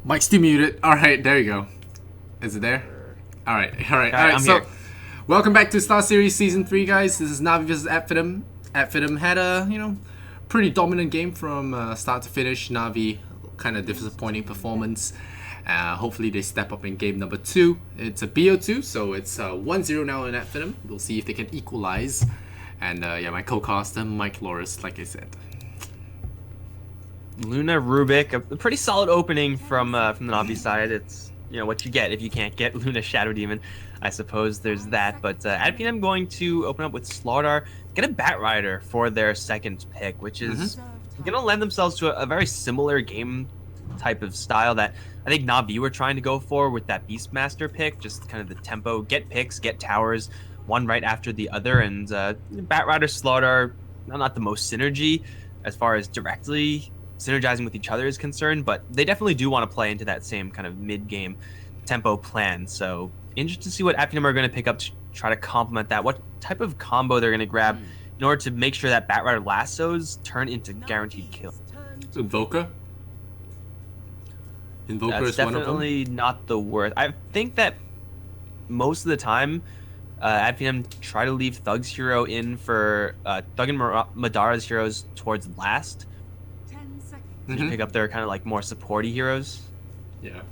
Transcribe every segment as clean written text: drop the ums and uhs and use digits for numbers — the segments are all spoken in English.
Mic's still muted. All right, there you go. Is it there? All right. I'm So, here. welcome back to Star Series Season 3, guys. This is NaVi versus Finem. Finem had a, pretty dominant game from start to finish. NaVi, kind of disappointing performance. Hopefully they step up in game number 2. It's a BO2, so it's 1-0 now in Finem. We'll see if they can equalize. And my co-caster, Mike Loris, like I said. Luna Rubik, a pretty solid opening from the NaVi side. It's what you get if you can't get Luna Shadow Demon. I suppose there's that. But I'm going to open up with Slardar, get a Bat Rider for their second pick, which is going to lend themselves to a very similar game type of style that I think NaVi were trying to go for with that Beastmaster pick. Just kind of the tempo, get picks, get towers, one right after the other. And Bat Rider, Slardar, not the most synergy as far as directly synergizing with each other is concerned, but they definitely do want to play into that same kind of mid-game tempo plan. So interested to see what Finem are going to pick up to try to complement that. What type of combo they're going to grab in order to make sure that Bat Rider lassos turn into guaranteed kills. Invoker? Invoker That's is one of them? definitely not the worst. I think that most of the time, Finem try to leave Thug's hero in for Thug and Madara's heroes towards last. To pick up their kind of like more supporty heroes. Yeah.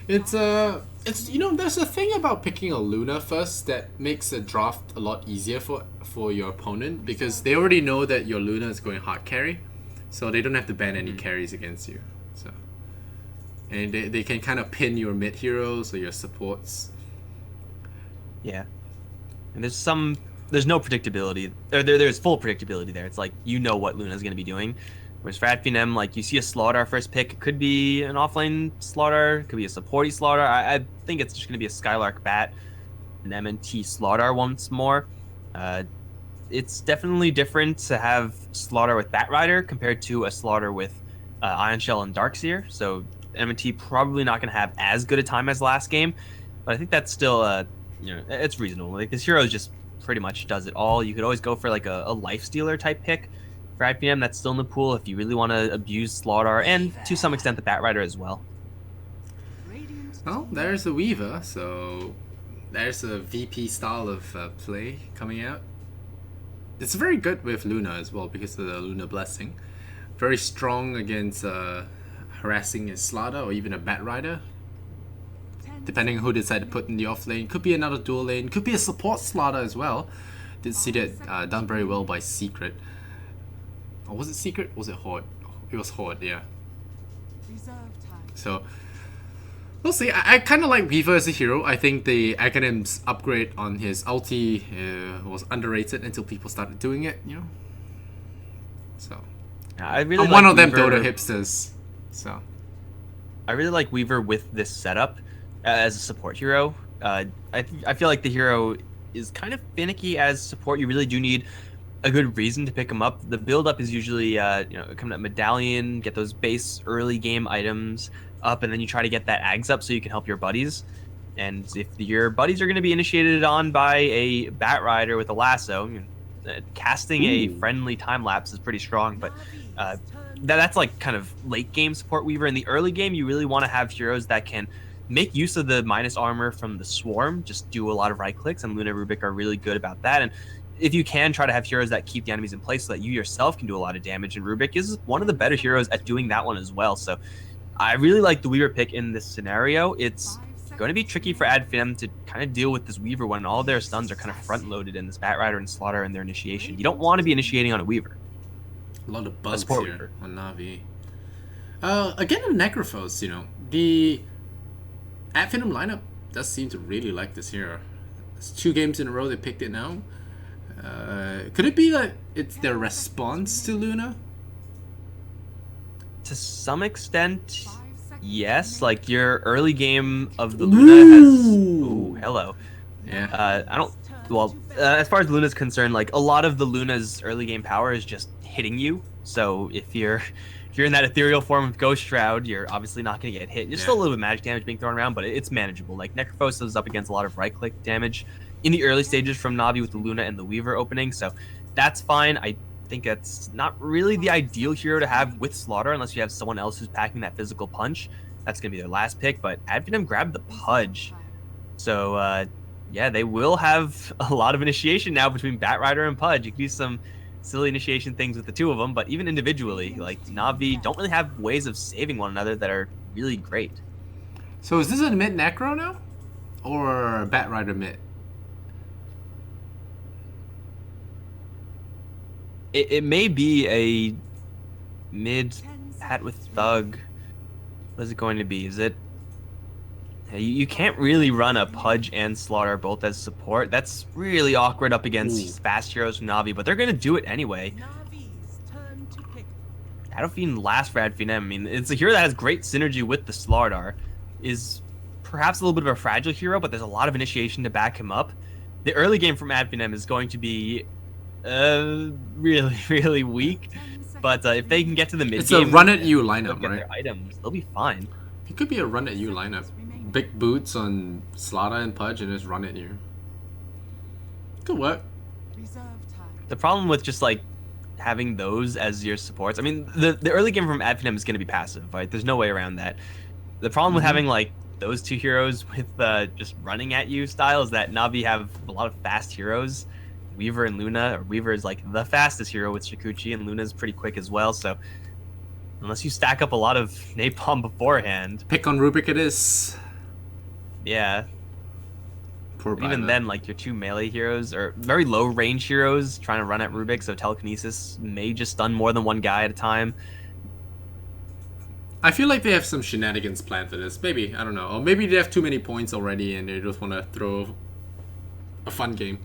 It's there's a thing about picking a Luna first that makes a draft a lot easier for your opponent, because they already know that your Luna is going hard carry, so they don't have to ban any carries against you. So, and they can kind of pin your mid heroes or your supports. Yeah, and there's no predictability. There's full predictability there. It's like what Luna's going to be doing. Whereas for Finem, like you see a Slardar first pick, it could be an offlane Slardar, it could be a supporty Slardar. I think it's just going to be a Skylark Bat, an MNT Slardar once more. It's definitely different to have Slardar with Bat Rider compared to a Slardar with Ion Shell and Darkseer. So MNT probably not going to have as good a time as last game, but I think that's still it's reasonable. Like this hero just pretty much does it all. You could always go for like a Lifestealer type pick. For IPM, that's still in the pool if you really want to abuse Slardar, and to some extent the Bat Rider as well. Well, there's a Weaver, so there's a VP style of play coming out. It's very good with Luna as well because of the Luna Blessing. Very strong against harassing a Slardar or even a Bat Rider. Depending on who they decide to put in the off lane. Could be another dual lane, could be a support Slardar as well. Did see that done very well by Secret. Or was it Secret? Was it Horde? It was Horde, yeah. So, we'll see. I kind of like Weaver as a hero. I think the Aghanim's upgrade on his ulti was underrated until people started doing it, So, I really I'm like one of them Weaver. Dota hipsters, so. I really like Weaver with this setup as a support hero. I feel like the hero is kind of finicky as support. You really do need a good reason to pick them up. The build up is usually coming up medallion, get those base early game items up, and then you try to get that Ags up so you can help your buddies. And if your buddies are going to be initiated on by a Bat Rider with a lasso, casting a friendly time lapse is pretty strong, but that's like kind of late game support Weaver. In the early game, you really want to have heroes that can make use of the minus armor from the swarm, just do a lot of right clicks, and Luna Rubik are really good about that. And if you can, try to have heroes that keep the enemies in place so that you yourself can do a lot of damage, and Rubik is one of the better heroes at doing that one as well. So I really like the Weaver pick in this scenario. It's going to be tricky for Finem to kind of deal with this Weaver when all their stuns are kind of front-loaded in this Bat Rider and Slaughter and their initiation. You don't want to be initiating on a Weaver. A lot of bugs support here Weaver. on Navi. Again, on Necrophos, the Finem lineup does seem to really like this hero. It's 2 games in a row they picked it now. Could it be that it's their response to Luna? To some extent, yes. Like your early game of the Luna has. Ooh, hello. Yeah. I don't. Well, as far as Luna's concerned, like a lot of the Luna's early game power is just hitting you. So if you're in that ethereal form of Ghost Shroud, you're obviously not going to get hit. There's still a little bit of magic damage being thrown around, but it's manageable. Like Necrophos is up against a lot of right click damage in the early stages from NaVi with the Luna and the Weaver opening, so that's fine. I think that's not really the ideal hero to have with Slaughter unless you have someone else who's packing that physical punch. That's going to be their last pick, but Adfinem grabbed the Pudge. So, yeah, they will have a lot of initiation now between Batrider and Pudge. You can do some silly initiation things with the two of them, but even individually, like NaVi don't really have ways of saving one another that are really great. So is this a mid Necro now? Or Batrider mid? It may be a mid Pat with Thug. What is it going to be? Is it... You can't really run a Pudge and Slaughter both as support. That's really awkward up against fast heroes from NaVi, but they're going to do it anyway. Adolphine last for Adfinem. I mean, it's a hero that has great synergy with the Slardar. Is perhaps a little bit of a fragile hero, but there's a lot of initiation to back him up. The early game from Adfinem is going to be really, really weak. But if they can get to the mid game... It's a run-at-you lineup, get right? their items, they'll be fine. It could be a run-at-you lineup. Big boots on Slaughter and Pudge and just run at you. Could work. The problem with just like having those as your supports, I mean, the early game from Adfinem is going to be passive, right? There's no way around that. The problem with having like those two heroes with just running at you style is that NaVi have a lot of fast heroes. Weaver and Luna, or Weaver is like the fastest hero with Shikuchi, and Luna's pretty quick as well, so unless you stack up a lot of napalm beforehand... Pick on Rubik it is. Yeah. Poor Even then, like, your two melee heroes are very low range heroes trying to run at Rubik, so telekinesis may just stun more than one guy at a time. I feel like they have some shenanigans planned for this. Maybe, I don't know. Or maybe they have too many points already and they just want to throw a fun game.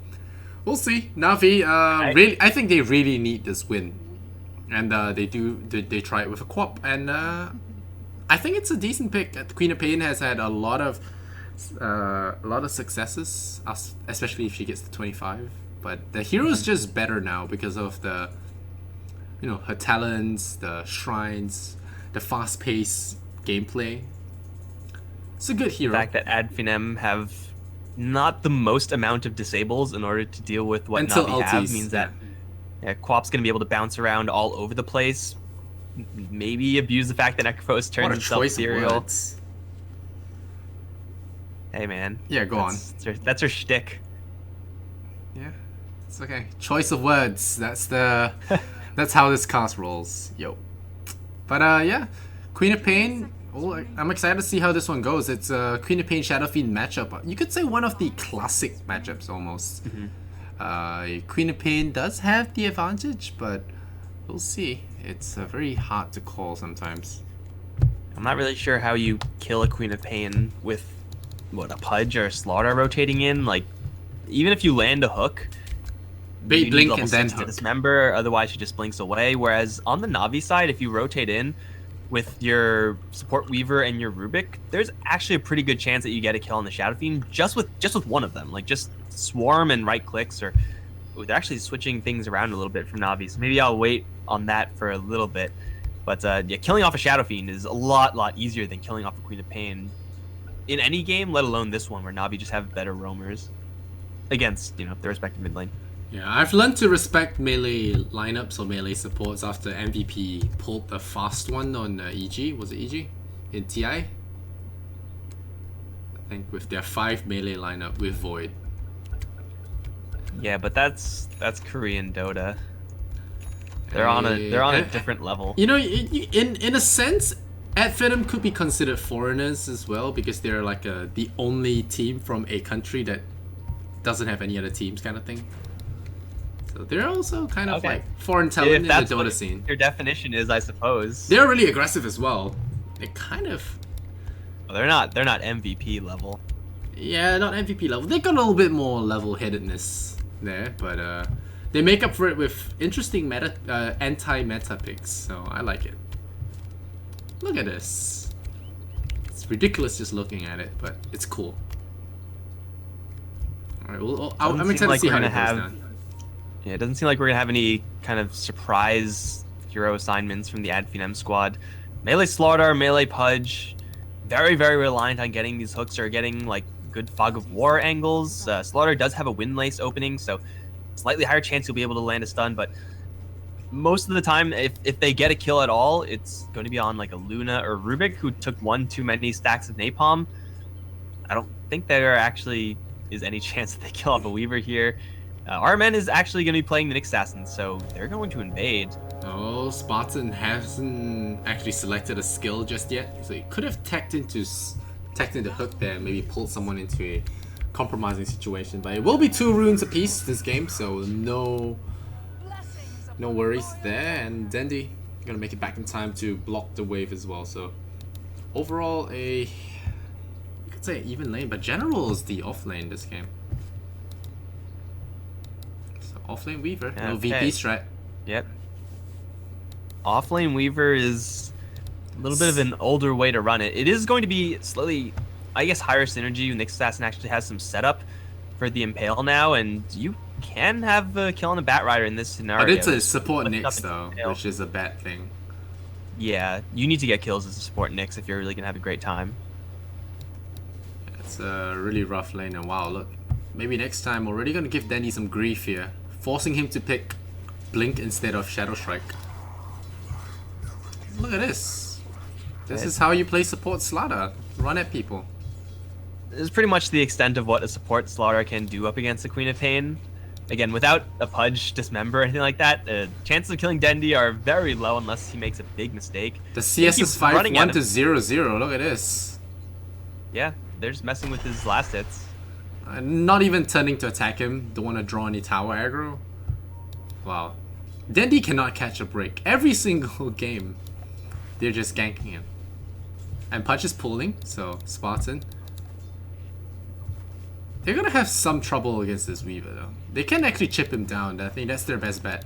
We'll see. NaVi, I think they really need this win. And they try it with a Quap. And I think it's a decent pick. The Queen of Pain has had a lot of successes, especially if she gets to 25. But the hero is just better now because of the, her talents, the shrines, the fast-paced gameplay. It's a good hero. The fact that Adfinem have not the most amount of disables in order to deal with what NaVi have means that Quap's going to be able to bounce around all over the place. Maybe abuse the fact that Necrophos turns himself ethereal. Hey man. Yeah, go on. That's her shtick. Yeah, it's okay. Choice of words. That's how this cast rolls. Yo. But yeah, Queen of Pain. Well, I'm excited to see how this one goes. It's a Queen of Pain Shadow Fiend matchup. You could say one of the classic matchups almost. Queen of Pain does have the advantage, but we'll see. It's very hard to call sometimes. I'm not really sure how you kill a Queen of Pain with a Pudge or a Slaughter rotating in. Like, even if you land a hook, Bait blink and then hook. Dismember, otherwise she just blinks away. Whereas on the NaVi side, if you rotate in with your support Weaver and your Rubik, there's actually a pretty good chance that you get a kill on the Shadow Fiend just with one of them. Like, just swarm and right clicks, or they're actually switching things around a little bit from NaVi. So maybe I'll wait on that for a little bit. But yeah, killing off a Shadow Fiend is a lot easier than killing off a Queen of Pain in any game, let alone this one where NaVi just have better roamers against, the respective mid lane. Yeah, I've learned to respect melee lineups or melee supports after MVP pulled the fast one on EG. Was it EG? In TI? I think with their 5 melee lineup with Void. Yeah, but that's Korean Dota. They're on a different level. In a sense, Finem could be considered foreigners as well because they're like the only team from a country that doesn't have any other teams, kind of thing. So they're also kind of like foreign talent in the Dota scene. Your definition is, I suppose. They're really aggressive as well. They kind of. Well, they're not MVP level. Yeah, not MVP level. They got a little bit more level-headedness there, but they make up for it with interesting anti-meta picks. So I like it. Look at this. It's ridiculous just looking at it, but it's cool. All right, well, I'm excited to see how it goes down. Yeah, it doesn't seem like we're gonna have any kind of surprise hero assignments from the Adfinem squad. Melee Slaughter, melee Pudge, very reliant on getting these hooks or getting like good Fog of War angles. Slaughter does have a Windlace opening, so slightly higher chance he'll be able to land a stun, but most of the time, if they get a kill at all, it's going to be on like a Luna or Rubik who took one too many stacks of napalm. I don't think there actually is any chance that they kill off a Weaver here. RMN is actually going to be playing the Nyx Assassin, so they're going to invade. Oh, Spartan hasn't actually selected a skill just yet, so he could have teched into hook there and maybe pulled someone into a compromising situation. But it will be 2 runes apiece this game, so no worries there. And Dendi gonna make it back in time to block the wave as well. So overall, you could say even lane, but General is the off lane this game. So off lane Weaver, no VP strat. Yep. Offlane Weaver is a little bit of an older way to run it. It is going to be slightly, I guess, higher synergy. Nyx Assassin actually has some setup for the Impale now, and you can have a kill on a Bat Rider in this scenario. But it's a support Nyx though, which is a bad thing. Yeah, you need to get kills as a support Nyx if you're really going to have a great time. It's a really rough lane, and wow, look. Maybe next time, already going to give Danny some grief here. Forcing him to pick Blink instead of Shadow Strike. Look at this. This is how you play support Slaughter. Run at people. This is pretty much the extent of what a support Slaughter can do up against the Queen of Pain. Again, without a Pudge, Dismember, or anything like that, chances of killing Dendi are very low unless he makes a big mistake. The CS is 5-1 to 0-0. Look at this. Yeah, they're just messing with his last hits. Not even turning to attack him. Don't want to draw any tower aggro. Wow. Dendi cannot catch a break. Every single game, they're just ganking him. And Pudge is pulling, so Spartan. They're gonna have some trouble against this Weaver though. They can actually chip him down. I think that's their best bet.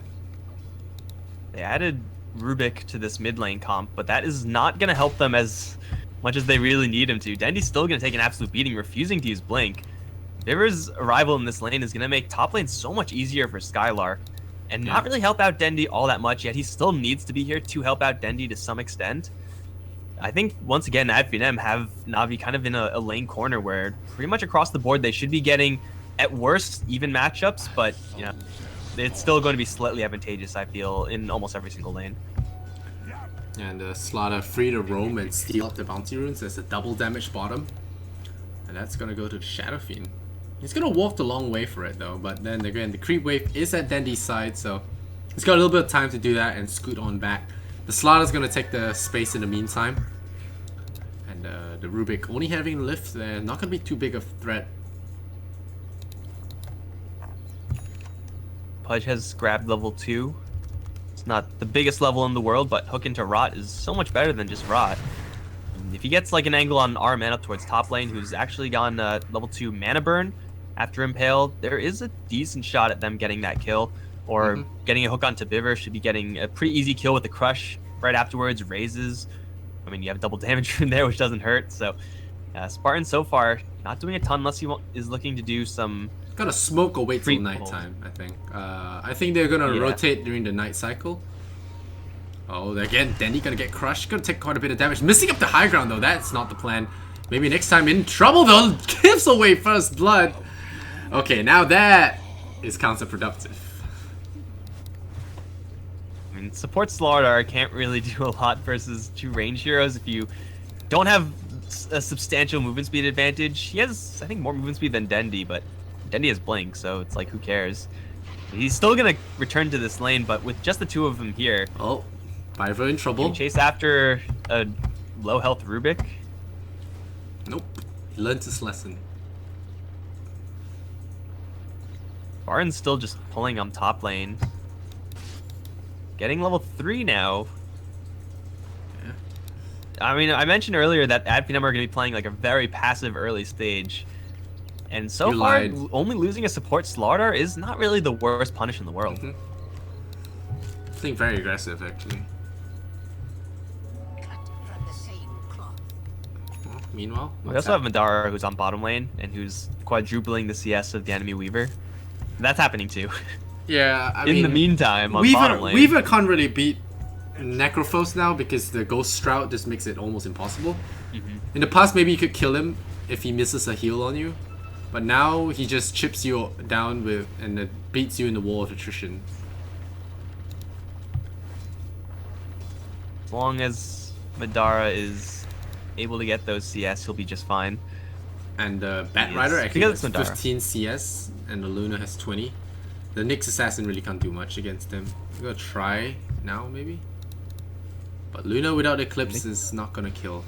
They added Rubik to this mid lane comp, but that is not gonna help them as much as they really need him to. Dendi's still gonna take an absolute beating, refusing to use Blink. Viver's arrival in this lane is gonna make top lane so much easier for Skylar, and not really help out Dendi all that much, yet he still needs to be here to help out Dendi to some extent. I think, once again, Finem have NaVi kind of in a lane corner where pretty much across the board they should be getting, at worst, even matchups, but, you know, it's still going to be slightly advantageous, I feel, in almost every single lane. And Slaughter free to roam and steal up the bounty runes. There's a double damage bottom. And that's going to go to the Shadow Fiend. He's going to walk the long way for it, though, but then again, the creep wave is at Dendi's side, so he's got a little bit of time to do that and scoot on back. The Slaughter's going to take the space in the meantime. And the Rubik only having lift there, not going to be too big a threat. Pudge has grabbed level 2. It's not the biggest level in the world, but hook into Rot is so much better than just Rot. And if he gets like an angle on RMN up towards top lane, who's actually gone level 2 mana burn after Impale, there is a decent shot at them getting that kill. Or getting a hook onto Biver, should be getting a pretty easy kill with the Crush right afterwards, raises. I mean, you have double damage from there, which doesn't hurt. So Spartan so far not doing a ton unless he is looking to do some... Gotta smoke or wait till nighttime, I think. I think they're gonna rotate during the night cycle. Oh, again, Dendi gonna get crushed. Gonna take quite a bit of damage. Missing up the high ground though, that's not the plan. Maybe next time in trouble though. Gives away first blood. Okay, now that is counterproductive. I mean, support Slaughter can't really do a lot versus 2 range heroes if you don't have a substantial movement speed advantage. He has, I think, more movement speed than Dendi, but Dendi has Blink, so it's like, who cares? He's still gonna return to this lane, but with just the 2 of them here... Oh, Biver in trouble. Chase after a low health Rubik. Nope, he learned his lesson. Baron's still just pulling on top lane. Getting level 3 now. Yeah. I mean, I mentioned earlier that Finem are going to be playing like a very passive early stage. And so far, only losing a support Slaughter is not really the worst punish in the world. I think very aggressive, actually. Well, meanwhile, we also have Madara, who's on bottom lane, and who's quadrupling the CS of the enemy Weaver. That's happening too. Yeah, I mean... In the meantime, on bottom lane... Weaver can't really beat Necrophos now because the Ghost Stroud just makes it almost impossible. In the past, maybe you could kill him if he misses a heal on you. But now, he just chips you down with and beats you in the wall of attrition. long as Madara is able to get those CS, he'll be just fine. And Bat Rider actually has 15 CS, and the Luna has 20. The Nyx Assassin really can't do much against him. I'm gonna try now, maybe. But Luna without Eclipse is not gonna kill.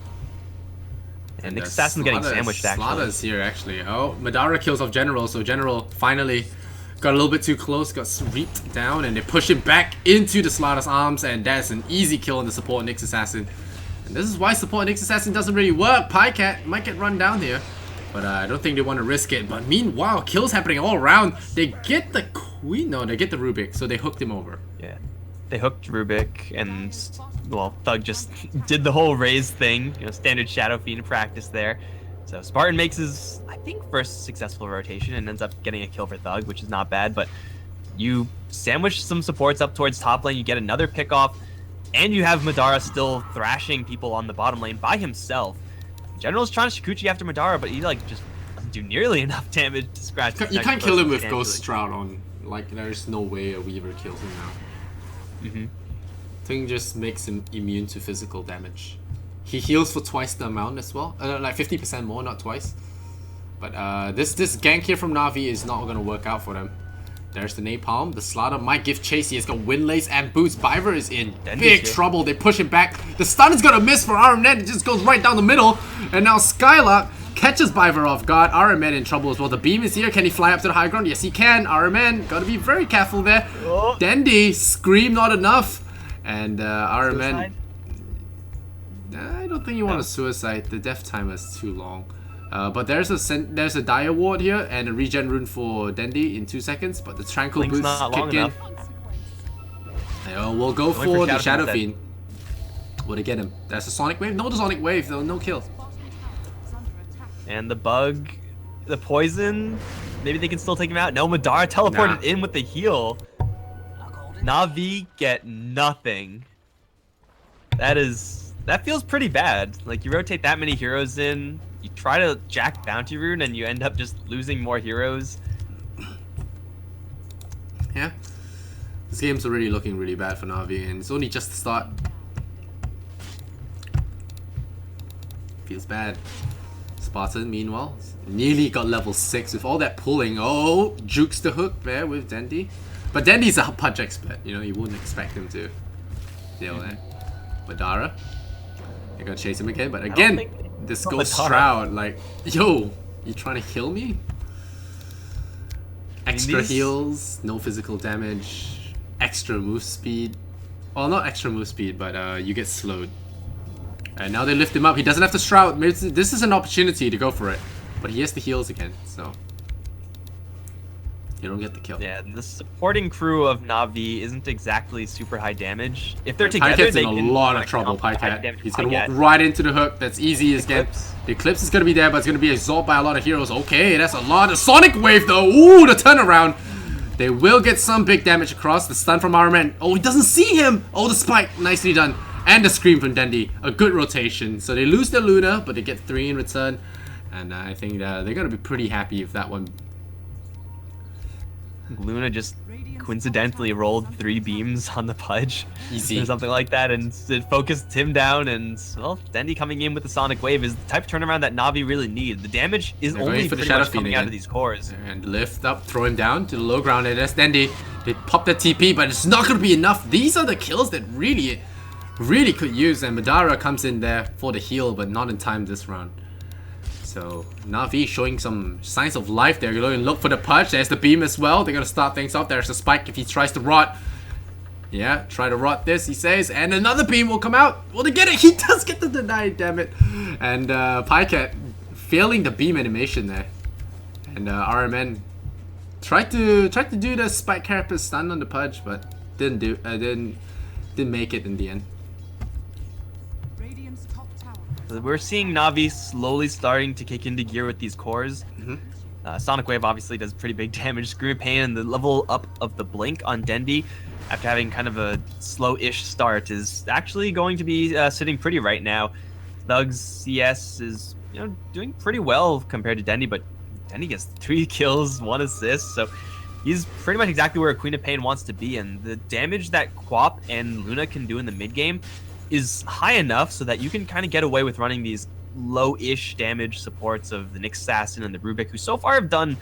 And Nyx Assassin's getting sandwiched, actually. Slaughter's here, actually. Oh, Madara kills off General, so General finally got a little bit too close, got swept down, and they push him back into the Slaughter's arms, and that's an easy kill on the support Nyx Assassin. And this is why support Nyx Assassin doesn't really work. Pycat might get run down here, but I don't think they want to risk it. But meanwhile, kills happening all around. They get the Queen, no, they get the Rubik, so they hooked him over. Yeah, they hooked Rubik, and well, Thug just did the whole raise thing, you know, standard Shadow Fiend practice there. So Spartan makes his, I think, first successful rotation and ends up getting a kill for Thug, which is not bad, but you sandwich some supports up towards top lane, you get another pick off, and you have Madara still thrashing people on the bottom lane by himself. General's trying to Shikuchi after Madara, but he like just doesn't do nearly enough damage to scratch. You can't kill him with Ghost Shroud on. Like, there's no way a Weaver kills him now. Thing just makes him immune to physical damage. He heals for twice the amount as well. Like 50% more, not twice. But this gank here from NaVi is not gonna work out for them. There's the Napalm. The Slaughter might give chase. He has got Windlace and Boots. Biver is in big trouble. They push him back. The stun is gonna miss for RMN. It just goes right down the middle. And now Skylark catches Biver off guard. RMN in trouble as well. The beam is here. Can he fly up to the high ground? Yes, he can. RMN gotta be very careful there. Oh. Dendi, Scream not enough. And RMN... I don't think you want to suicide. The death timer is too long. But there's a Dire Ward here and a regen rune for Dendi in 2 seconds. But the Tranquil Boost kick in. We'll go for the Shadow Fiend. Will they get him? That's a Sonic Wave? No, the Sonic Wave though. No kill. And the bug, the poison. Maybe they can still take him out. No, Madara teleported in with the heal. NaVi get nothing. That feels pretty bad. Like, you rotate that many heroes in, you try to jack Bounty Rune, and you end up just losing more heroes. Yeah. This game's already looking really bad for NaVi, and it's only just the start. Feels bad. Spartan, meanwhile, nearly got level 6 with all that pulling. Oh, jukes the hook there with Dendi. But Dendi's a punch expert, you know, you wouldn't expect him to deal that. Madara. They're gonna chase him again, but again, this Ghost Shroud, like, yo, you trying to kill me? Extra heals, no physical damage, extra move speed. Well, not extra move speed, but you get slowed. And now they lift him up. He doesn't have to Shroud. This is an opportunity to go for it, but he has the heals again, so you don't get the kill. Yeah, the supporting crew of NaVi isn't exactly super high damage. If they're together, they can... in a lot of trouble, Pycat. He's gonna walk right into the hook. That's easy as game. The Eclipse is gonna be there, but it's gonna be absorbed by a lot of heroes. Okay, that's a lot of Sonic Wave though. Ooh, the turnaround. They will get some big damage across. The stun from RMN. Oh, he doesn't see him. Oh, the spike. Nicely done. And the Scream from Dendi. A good rotation. So they lose their Luna, but they get 3 in return. And I think they're gonna be pretty happy with that one. Luna just coincidentally rolled 3 beams on the Pudge. Easy. Or something like that, and it focused him down, and, well, Dendi coming in with the Sonic Wave is the type of turnaround that NaVi really need. The damage is only pretty much coming out of these cores. And lift up, throw him down to the low ground, and that's Dendi. They pop the TP, but it's not going to be enough. These are the kills that really could use, and Madara comes in there for the heal, but not in time this round. So NaVi showing some signs of life there. You're going to look for the Pudge. There's the beam as well. They're going to start things off. There's a spike if he tries to rot. Yeah, try to rot this, he says. And another beam will come out. Will they get it? He does get the deny, damn it. And Pycat failing the beam animation there. And RMN tried to do the spike carapace stun on the Pudge, but didn't make it in the end. We're seeing NaVi slowly starting to kick into gear with these cores. Sonic Wave obviously does pretty big damage. Scream Pain and the level up of the Blink on Dendi, after having kind of a slow-ish start, is actually going to be sitting pretty right now. Thug's CS is, you know, doing pretty well compared to Dendi, but Dendi gets 3 kills, 1 assist, so he's pretty much exactly where Queen of Pain wants to be, and the damage that Quap and Luna can do in the mid game is high enough so that you can kind of get away with running these low-ish damage supports of the Nyx Assassin and the Rubik, who so far have done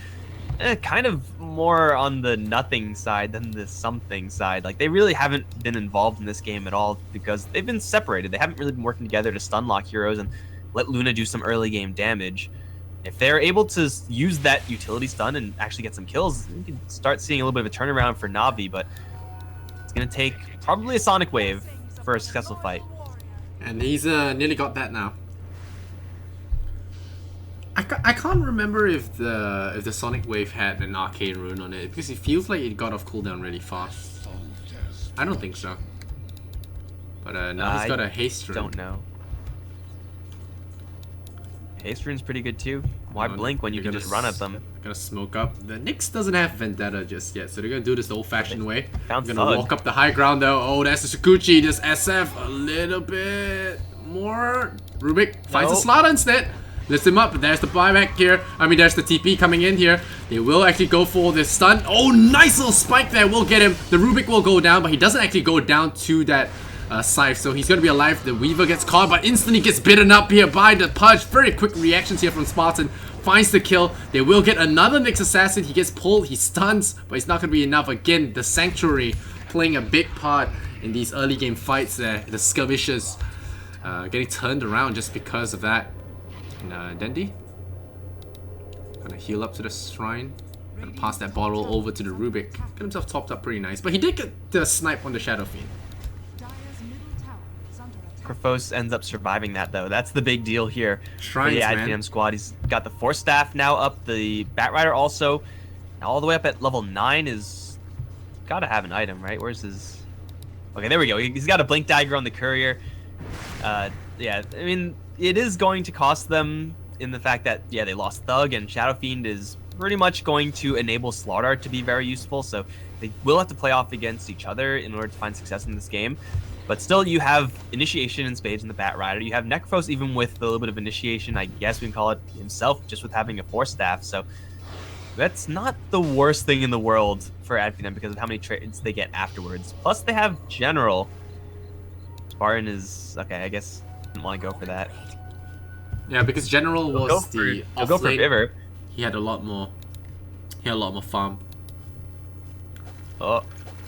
kind of more on the nothing side than the something side. Like, they really haven't been involved in this game at all because they've been separated. They haven't really been working together to stun lock heroes and let Luna do some early game damage. If they're able to use that utility stun and actually get some kills, you can start seeing a little bit of a turnaround for Navi, but it's going to take probably a Sonic Wave for a successful fight. And he's nearly got that now. I can't remember if the Sonic Wave had an arcane rune on it, because it feels like it got off cooldown really fast. I don't think so. But now he's got a haste rune. Don't know. Haste rune's pretty good too. Why blink when you can just run at them? Gonna smoke up. The Nyx doesn't have Vendetta just yet, so they're gonna do this the old-fashioned way. Found gonna walk up the high ground though. Oh, that's the Sakuchi. Just SF a little bit more. Rubik finds a slaughter instead. Lifts him up. There's the buyback here. I mean, there's the TP coming in here. They will actually go for this stun. Oh, nice little spike there. We'll get him. The Rubik will go down, but he doesn't actually go down to that Scythe, so he's gonna be alive. The Weaver gets caught, but instantly gets bitten up here by the Pudge. Very quick reactions here from Spartan. Finds the kill. They will get another Nyx Assassin. He gets pulled. He stuns, but it's not gonna be enough. Again, the Sanctuary playing a big part in these early game fights there. The skirmishes getting turned around just because of that. And Dendi gonna heal up to the shrine. Gonna pass that bottle over to the Rubik. Get himself topped up pretty nice, but he did get the snipe on the Shadow Fiend. Krafos ends up surviving that though. That's the big deal here. Shrines, for the Finem squad. He's got the Force Staff now up. The Bat Rider also now all the way up at level 9 is gotta have an item, right? Where's his? Okay, there we go. He's got a Blink Dagger on the Courier. Yeah, I mean, it is going to cost them in the fact that, yeah, they lost Thug, and Shadow Fiend is pretty much going to enable Slaughter to be very useful, so they will have to play off against each other in order to find success in this game. But still, you have Initiation in spades in the Bat Rider. You have Necrophos even with a little bit of Initiation, I guess we can call it himself, just with having a Force Staff, so that's not the worst thing in the world for Finem because of how many trades they get afterwards. Plus, they have General. Spartan is... okay, I guess didn't want to go for that. Yeah, because General was the off go for lane. River. He had a lot more. He had a lot more farm. Oh.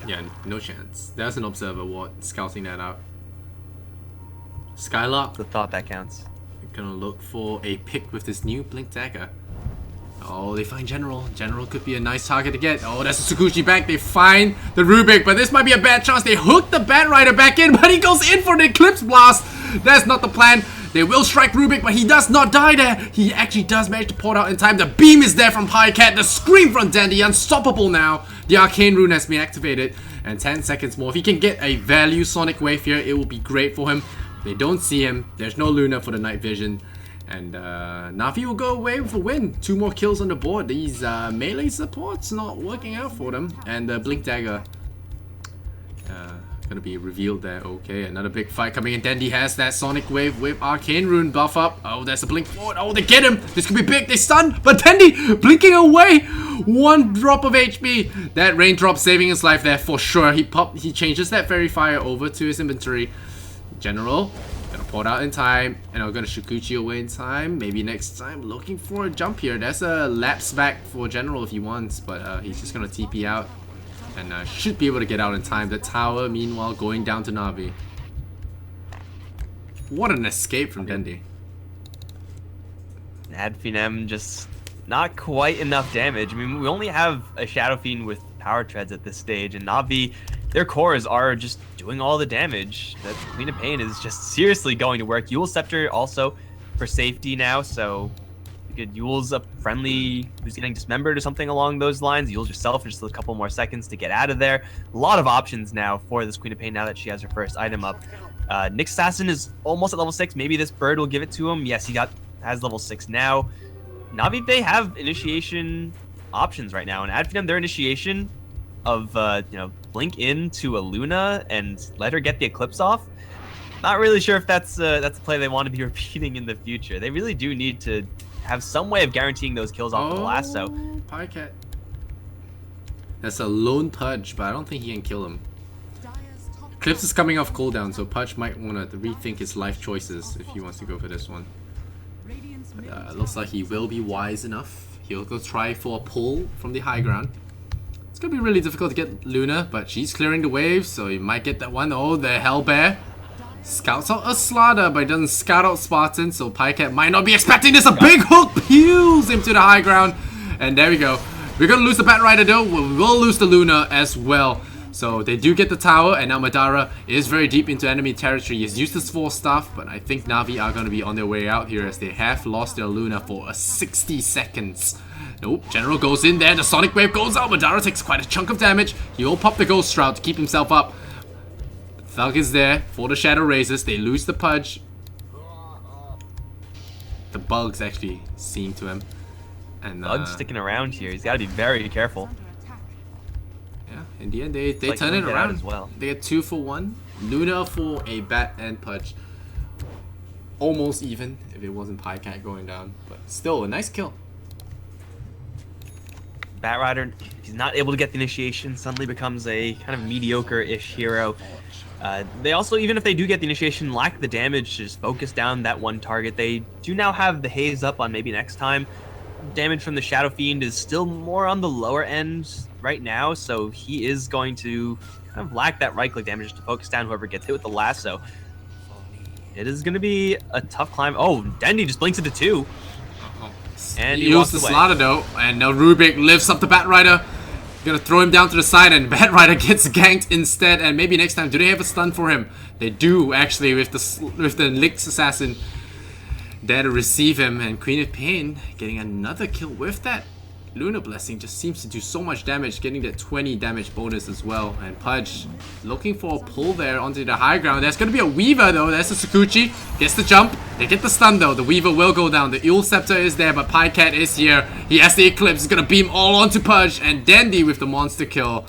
Yeah, no chance. There's an Observer Ward scouting that out. Skylark. The thought that counts. Gonna look for a pick with this new Blink Dagger. Oh, they find General. General could be a nice target to get. Oh, that's a Sakuchi back. They find the Rubik, but this might be a bad chance. They hook the Bat Rider back in, but he goes in for the Eclipse Blast. That's not the plan. They will strike Rubik, but he does not die there. He actually does manage to port out in time. The beam is there from Pycat. The scream from Dandy. Unstoppable now. The Arcane Rune has been activated. And 10 seconds more. If he can get a value Sonic Wave here, it will be great for him. They don't see him. There's no Luna for the night vision. And NaVi will go away with a win. 2 more kills on the board. These melee supports not working out for them. And the Blink Dagger gonna be revealed there. Okay, another big fight coming in. Dandy has that Sonic Wave with Arcane Rune buff up. Oh, there's a blink forward. Oh, they get him. This could be big. They stun, but Dandy blinking away. 1 drop of HP. That raindrop saving his life there for sure. He changes that Fairy Fire over to his inventory. General gonna port out in time, and I'm gonna Shikuchi away in time. Maybe next time. Looking for a jump here. There's a lapse back for General if he wants, but he's just gonna TP out. And should be able to get out in time. The tower, meanwhile, going down to NaVi. What an escape from Dendi. Finem just not quite enough damage. I mean, we only have a Shadow Fiend with Power Treads at this stage, and NaVi, their cores are just doing all the damage. That Queen of Pain is just seriously going to work. Yule Scepter also for safety now, so you could Yule's a friendly who's getting dismembered or something along those lines. Yule's yourself for just a couple more seconds to get out of there. A lot of options now for this Queen of Pain now that she has her first item up. Nyx Assassin is almost at level 6. Maybe this bird will give it to him. Yes, he has level 6 now. NaVi, they have initiation options right now, and Finem, their initiation of blink into a Luna and let her get the Eclipse off. Not really sure if that's a play they want to be repeating in the future. They really do need to have some way of guaranteeing those kills off of the lasso. Pycat. That's a lone Pudge, but I don't think he can kill him. Eclipse is coming off cooldown, so Pudge might want to rethink his life choices if he wants to go for this one. But, looks like he will be wise enough. He'll go try for a pull from the high ground. It's gonna be really difficult to get Luna, but she's clearing the waves, so he might get that one. Oh, the Hellbear scouts out a Slaughter, but he doesn't scout out Spartan, so Pycat might not be expecting this. A big hook peels him to the high ground, and there we go. We're gonna lose the Bat Rider though. We will lose the Luna as well. So they do get the tower, and now Madara is very deep into enemy territory. He's used his 4 stuff, but I think Na'Vi are going to be on their way out here as they have lost their Luna for 60 seconds. Nope, General goes in there, the Sonic Wave goes out, Madara takes quite a chunk of damage. He'll pop the Ghost Shroud to keep himself up. Thug is there for the Shadow Razors. They lose the Pudge. The bugs actually seem to him. And Bug's sticking around here. He's got to be very careful. Yeah, in the end, they like turn it around as well. They get 2 for 1. Luna for a Bat and Pudge. Almost even if it wasn't Pycat going down, but still a nice kill. Bat Rider, he's not able to get the initiation, suddenly becomes a kind of mediocre-ish hero. They also, even if they do get the initiation, lack the damage to just focus down that one target. They do now have the haze up on maybe next time. Damage from the Shadow Fiend is still more on the lower end right now, so he is going to kind of lack that right-click damage to focus down whoever gets hit with the lasso. It is going to be a tough climb. Oh, Dendi just blinks into 2. And he used the Slaughter though, and now Rubik lifts up the Bat Rider. Gonna throw him down to the side, and Bat Rider gets ganked instead. And maybe next time, do they have a stun for him? They do actually with the Nyx Assassin there to receive him, and Queen of Pain getting another kill with that Lunar Blessing. Just seems to do so much damage, getting that 20 damage bonus as well. And Pudge looking for a pull there onto the high ground. There's going to be a Weaver though. There's a Sakuchi. Gets the jump. They get the stun though. The Weaver will go down. The Eel Scepter is there, but Pycat is here. He has the Eclipse. He's going to beam all onto Pudge. And Dendi with the monster kill.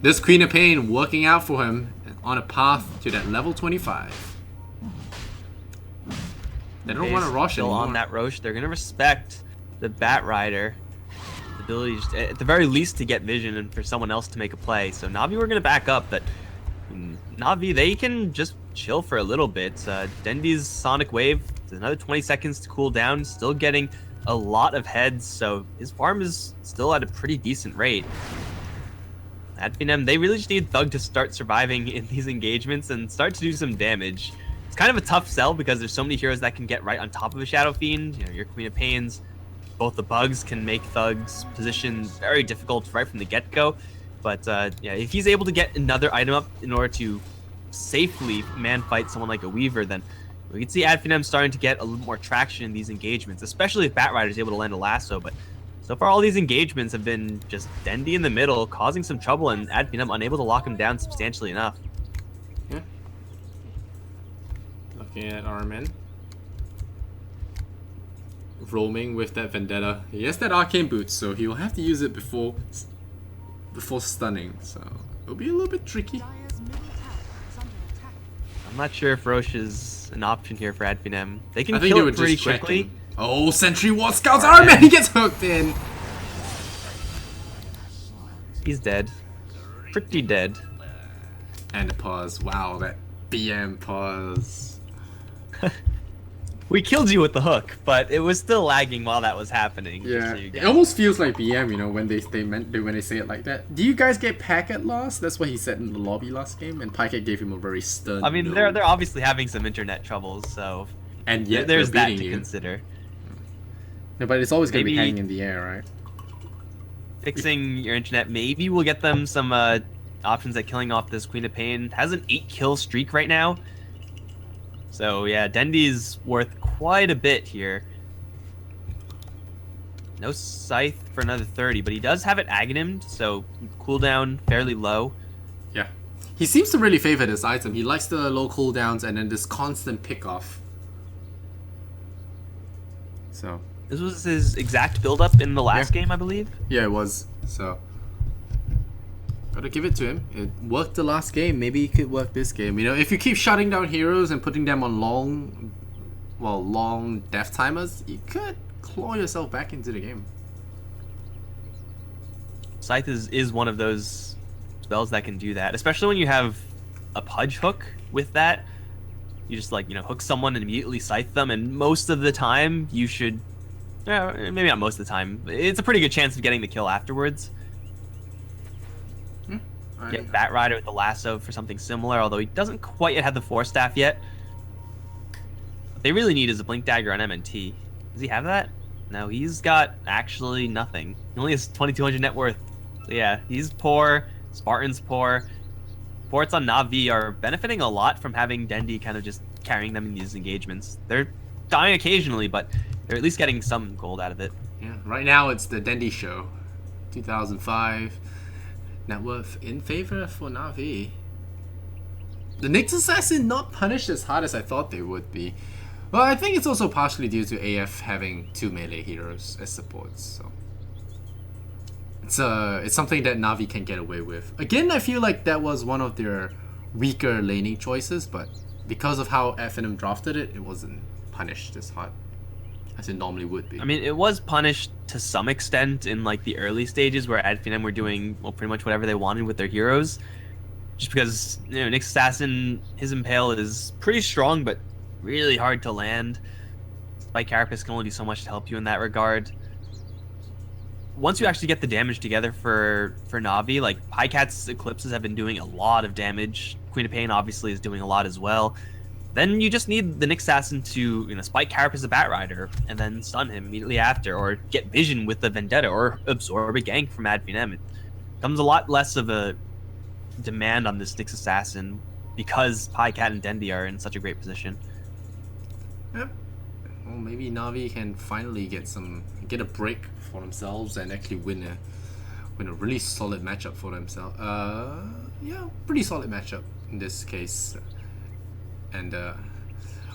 This Queen of Pain working out for him on a path to that level 25. They don't want to rush still anymore. On that Roche, they're going to respect the Bat Rider. The ability, just, at the very least, to get vision and for someone else to make a play. So Na'Vi, we're going to back up, but Na'Vi, they can just chill for a little bit. Dendi's Sonic Wave, another 20 seconds to cool down, still getting a lot of heads, so his farm is still at a pretty decent rate. At Finem, they really just need Thug to start surviving in these engagements and start to do some damage. It's kind of a tough sell because there's so many heroes that can get right on top of a Shadow Fiend. You know, your Queen of Pains, both the bugs can make Thug's position very difficult right from the get-go. But yeah, if he's able to get another item up in order to safely man-fight someone like a Weaver, then we can see Adfinem starting to get a little more traction in these engagements, especially if Bat Rider is able to land a lasso. But so far, all these engagements have been just Dendi in the middle, causing some trouble, and Adfinem unable to lock him down substantially enough. Yeah. Looking at Armin. Roaming with that Vendetta. He has that Arcane Boots, so he will have to use it before stunning, so it'll be a little bit tricky. I'm not sure if Roche is an option here for Adfinem. They can I think kill they it were pretty just quickly. checking. Oh, Sentry Ward Scouts Armin! He gets hooked in! He's dead. Pretty dead. And the pause. Wow, that BM pause. We killed you with the hook, but it was still lagging while that was happening. Yeah, So you it get- almost feels like BM, you know, when they say it like that. Do you guys get packet loss? That's what he said in the lobby last game, and Packet gave him a very stern. I mean, no. they're obviously having some internet troubles, so and yet there's they're that beating to you. consider. No, but it's always gonna be Maybe- hanging in the air, right? Fixing your internet maybe will get them some options at killing off this Queen of Pain. Has an 8-kill streak right now. So yeah, Dendi's worth quite a bit here. No Scythe for another 30, but he does have it Aghanimed, so cooldown fairly low. Yeah. He seems to really favor this item. He likes the low cooldowns and then this constant pick off. So This was his exact build-up in the last game, I believe. yeah, it was. So gotta give it to him. It worked the last game. Maybe it could work this game. You know, if you keep shutting down heroes and putting them on long death timers, you could claw yourself back into the game. Scythe is one of those spells that can do that, especially when you have a pudge hook with that. You just like, hook someone and immediately scythe them, and most of the time you should, maybe not most of the time, it's a pretty good chance of getting the kill afterwards. Get Bat Rider with the lasso for something similar, although he doesn't quite yet have the Force Staff yet. What they really need is a Blink Dagger on MNT. Does he have that? No, he's got actually nothing. He only has 2,200 net worth. So yeah, he's poor. Spartan's poor. Ports on NaVi are benefiting a lot from having Dendi kind of just carrying them in these engagements. They're dying occasionally, but they're at least getting some gold out of it. Yeah, right now it's the Dendi show. 2005. Net worth in favor for NaVi. The Nyx Assassin not punished as hard as I thought they would be. Well, I think it's also partially due to AF having 2 melee heroes as supports, so it's something that NaVi can get away with. Again, I feel like that was one of their weaker laning choices, but because of how Finem drafted it, it wasn't punished as hard as it normally would be. I mean, it was punished to some extent in like the early stages where Finem were doing pretty much whatever they wanted with their heroes. Just because, Nyx Assassin, his Impale is pretty strong, but really hard to land. Spike Carapace can only do so much to help you in that regard. Once you actually get the damage together for NaVi, like Pycat's Eclipses have been doing a lot of damage. Queen of Pain obviously is doing a lot as well. Then you just need the Nyx Assassin to, spike Carapace a Bat Rider and then stun him immediately after, or get vision with the Vendetta, or absorb a gank from Finem. It becomes a lot less of a demand on this Nyx Assassin because Pycat and Dendi are in such a great position. Yep. Well, maybe NaVi can finally get a break for themselves and actually win a really solid matchup for themselves. Yeah, pretty solid matchup in this case. And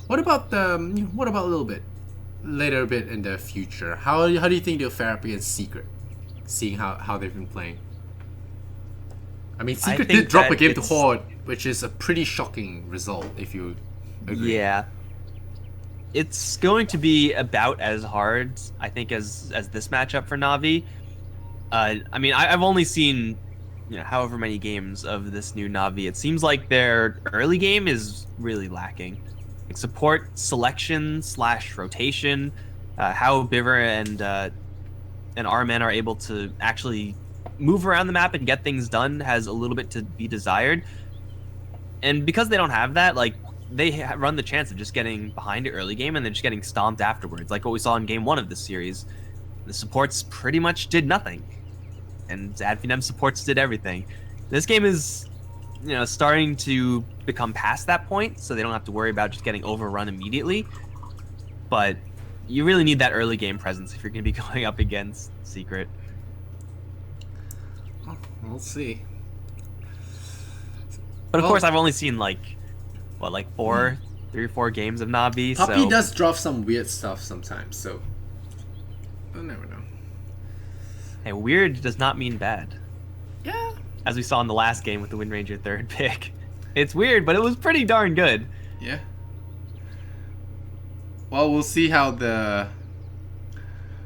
what about a little bit later bit in the future? How do you think they'll fare up against Secret, seeing how they've been playing? I mean, Secret did drop a game to Horde, which is a pretty shocking result if you agree. Yeah. It's going to be about as hard, I think, as this matchup for NaVi. I mean, I've only seen however many games of this new NaVi. It seems like their early game is really lacking. Like support selection / rotation, how Biver and R-Man are able to actually move around the map and get things done has a little bit to be desired. And because they don't have that, like, they run the chance of just getting behind it early game and then just getting stomped afterwards, like what we saw in game 1 of this series. The supports pretty much did nothing, and Finem supports did everything. This game is, starting to become past that point, so they don't have to worry about just getting overrun immediately. But you really need that early game presence if you're going to be going up against Secret. We'll see. But of course, I've only seen like 3 or 4 games of NaVi. Puppy does drop some weird stuff sometimes, so I'll never know. Hey, weird does not mean bad. Yeah. As we saw in the last game with the Wind Ranger 3rd pick. It's weird, but it was pretty darn good. Yeah. Well, we'll see how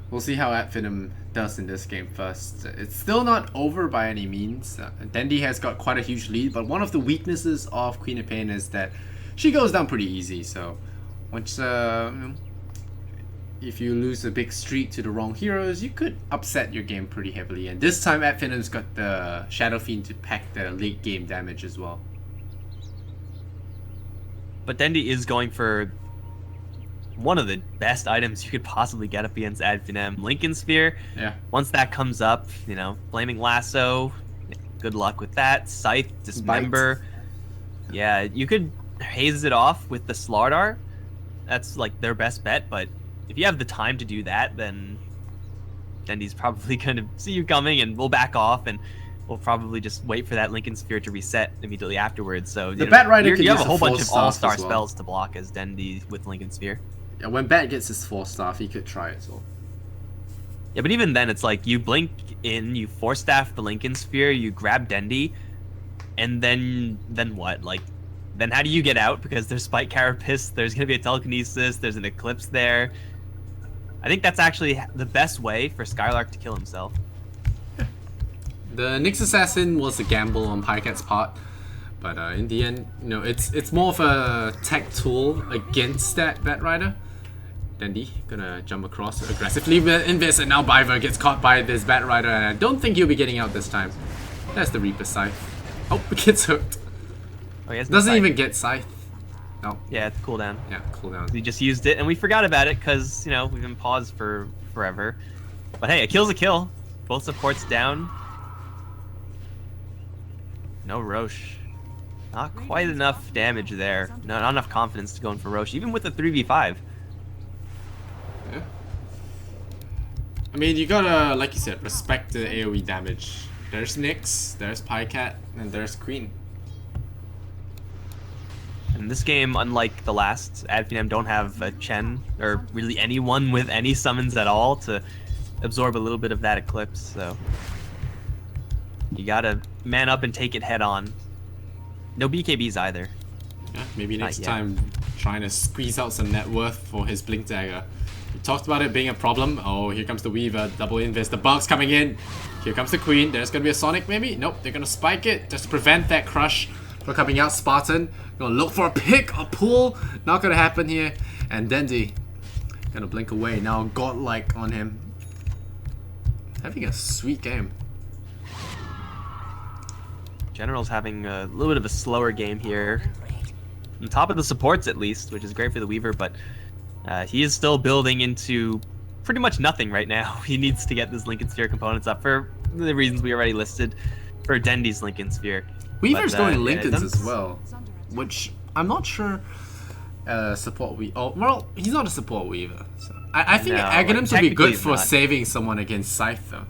Finem does in this game first. It's still not over by any means. Dendi has got quite a huge lead, but one of the weaknesses of Queen of Pain is that she goes down pretty easy. So once if you lose a big streak to the wrong heroes, you could upset your game pretty heavily. And this time Finem's got the Shadow Fiend to pack the late game damage as well. But Dendi is going for one of the best items you could possibly get up against Finem, Lincoln Sphere. Yeah. Once that comes up, Flaming Lasso, good luck with that. Scythe, Dismember. Bite. Yeah, you could haze it off with the Slardar. That's like their best bet, but if you have the time to do that, then Dendi's probably going to see you coming and we'll back off, and we'll probably just wait for that Lincoln Sphere to reset immediately afterwards. So the Bat Rider you have a whole bunch of all-star spells to block as Dendi with Lincoln Sphere. Yeah, when Bat gets his 4-staff, he could try it as well. Yeah, but even then, it's like you blink in, you 4-staff the Lincoln Sphere, you grab Dendi, and then what? Like, then how do you get out? Because there's Spike Carapace, there's going to be a Telekinesis, there's an Eclipse there. I think that's actually the best way for Skylark to kill himself. The Nyx Assassin was a gamble on Pycat's part, But in the end, you know, it's more of a tech tool against that Batrider. Dandy gonna jump across aggressively with Invis, and now Biver gets caught by this Batrider, and I don't think he'll be getting out this time. That's the Reaper Scythe. Oh, gets hooked. Oh, he has no Doesn't scythe. even get Scythe. No. Yeah, it's cooldown. Yeah, cooldown. We just used it, and we forgot about it because, you know, we've been paused for forever. But hey, a kill's a kill. Both supports down. No Roche. Not quite enough damage there. No, not enough confidence to go in for Roche, even with the 3v5. Yeah. I mean, you gotta, like you said, respect the AoE damage. There's Nyx, there's Pycat, and there's Queen. In this game, unlike the last, Finem don't have a Chen, or really anyone with any summons at all to absorb a little bit of that Eclipse, so you gotta man up and take it head on. No BKBs either. Yeah, maybe next yet. time trying to squeeze out some net worth for his Blink Dagger. We talked about it being a problem. Oh, here comes the Weaver, double invis, the bugs coming in. Here comes the Queen. There's gonna be a Sonic maybe? Nope, they're gonna spike it just to prevent that crush from coming out. Spartan gonna look for a pick, a pull. Not gonna happen here. And Dendy gonna blink away. Now godlike on him. Having a sweet game. General's having a little bit of a slower game here. On top of the supports at least, which is great for the Weaver, but he is still building into pretty much nothing right now. He needs to get this Lincoln Sphere components up for the reasons we already listed for Dendy's Lincoln Sphere. Weaver's But, going yeah, Lincolns it as well, which I'm not sure support we. Oh, well, he's not a support Weaver. So I think No, Aghanims like, would be good technically for not. saving someone against Scythe though.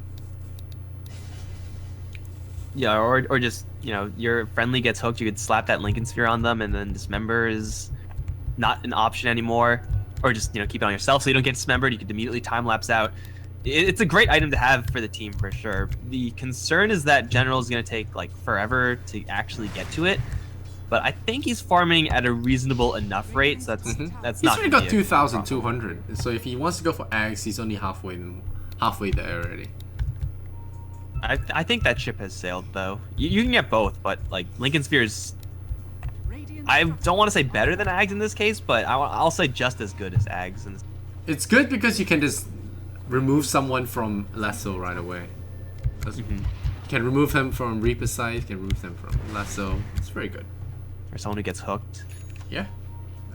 Yeah, or just, you know, your friendly gets hooked, you could slap that Lincoln Sphere on them, and then Dismember is not an option anymore. Or just, you know, keep it on yourself so you don't get dismembered. You could immediately time-lapse out. It's a great item to have for the team, for sure. The concern is that General is going to take, like, forever to actually get to it. But I think he's farming at a reasonable enough rate, so that's He's not already gonna got be a 2,200. So if he wants to go for Ags, he's only halfway there already. I think that ship has sailed, though. You can get both, but, like, Lincoln Sphere is... I don't want to say better than Ags in this case, but I'll say just as good as Ags. In this. It's good because you can just remove someone from Lasso right away. You can remove him from Reaper Scythe, can remove them from Lasso. It's very good. For someone who gets hooked. Yeah,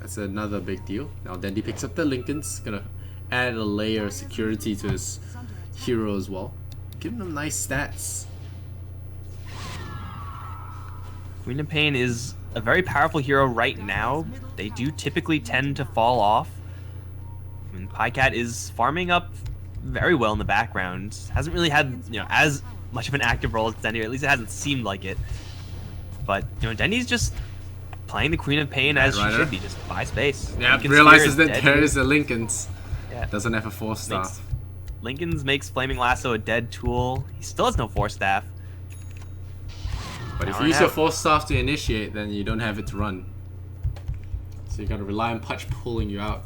that's another big deal. Now Dandy picks up the Lincolns, gonna add a layer of security to his hero as well. Giving them nice stats. Queen of Pain is a very powerful hero right now. They do typically tend to fall off. I mean, Pycat is farming up very well in the background. Hasn't really had, you know, as much of an active role as Dendy, or at least it hasn't seemed like it. But, you know, Dendy's just playing the Queen of Pain as she should be, just buy space. Yeah, Lincoln realizes Sphere that is there dead. is a Lincolns. Yeah. Doesn't have a 4-staff. Lincoln's makes Flaming Lasso a dead tool. He still has no 4-staff. But if Power you use out. your 4-staff to initiate, then you don't have it to run. So you gotta rely on Putch pulling you out.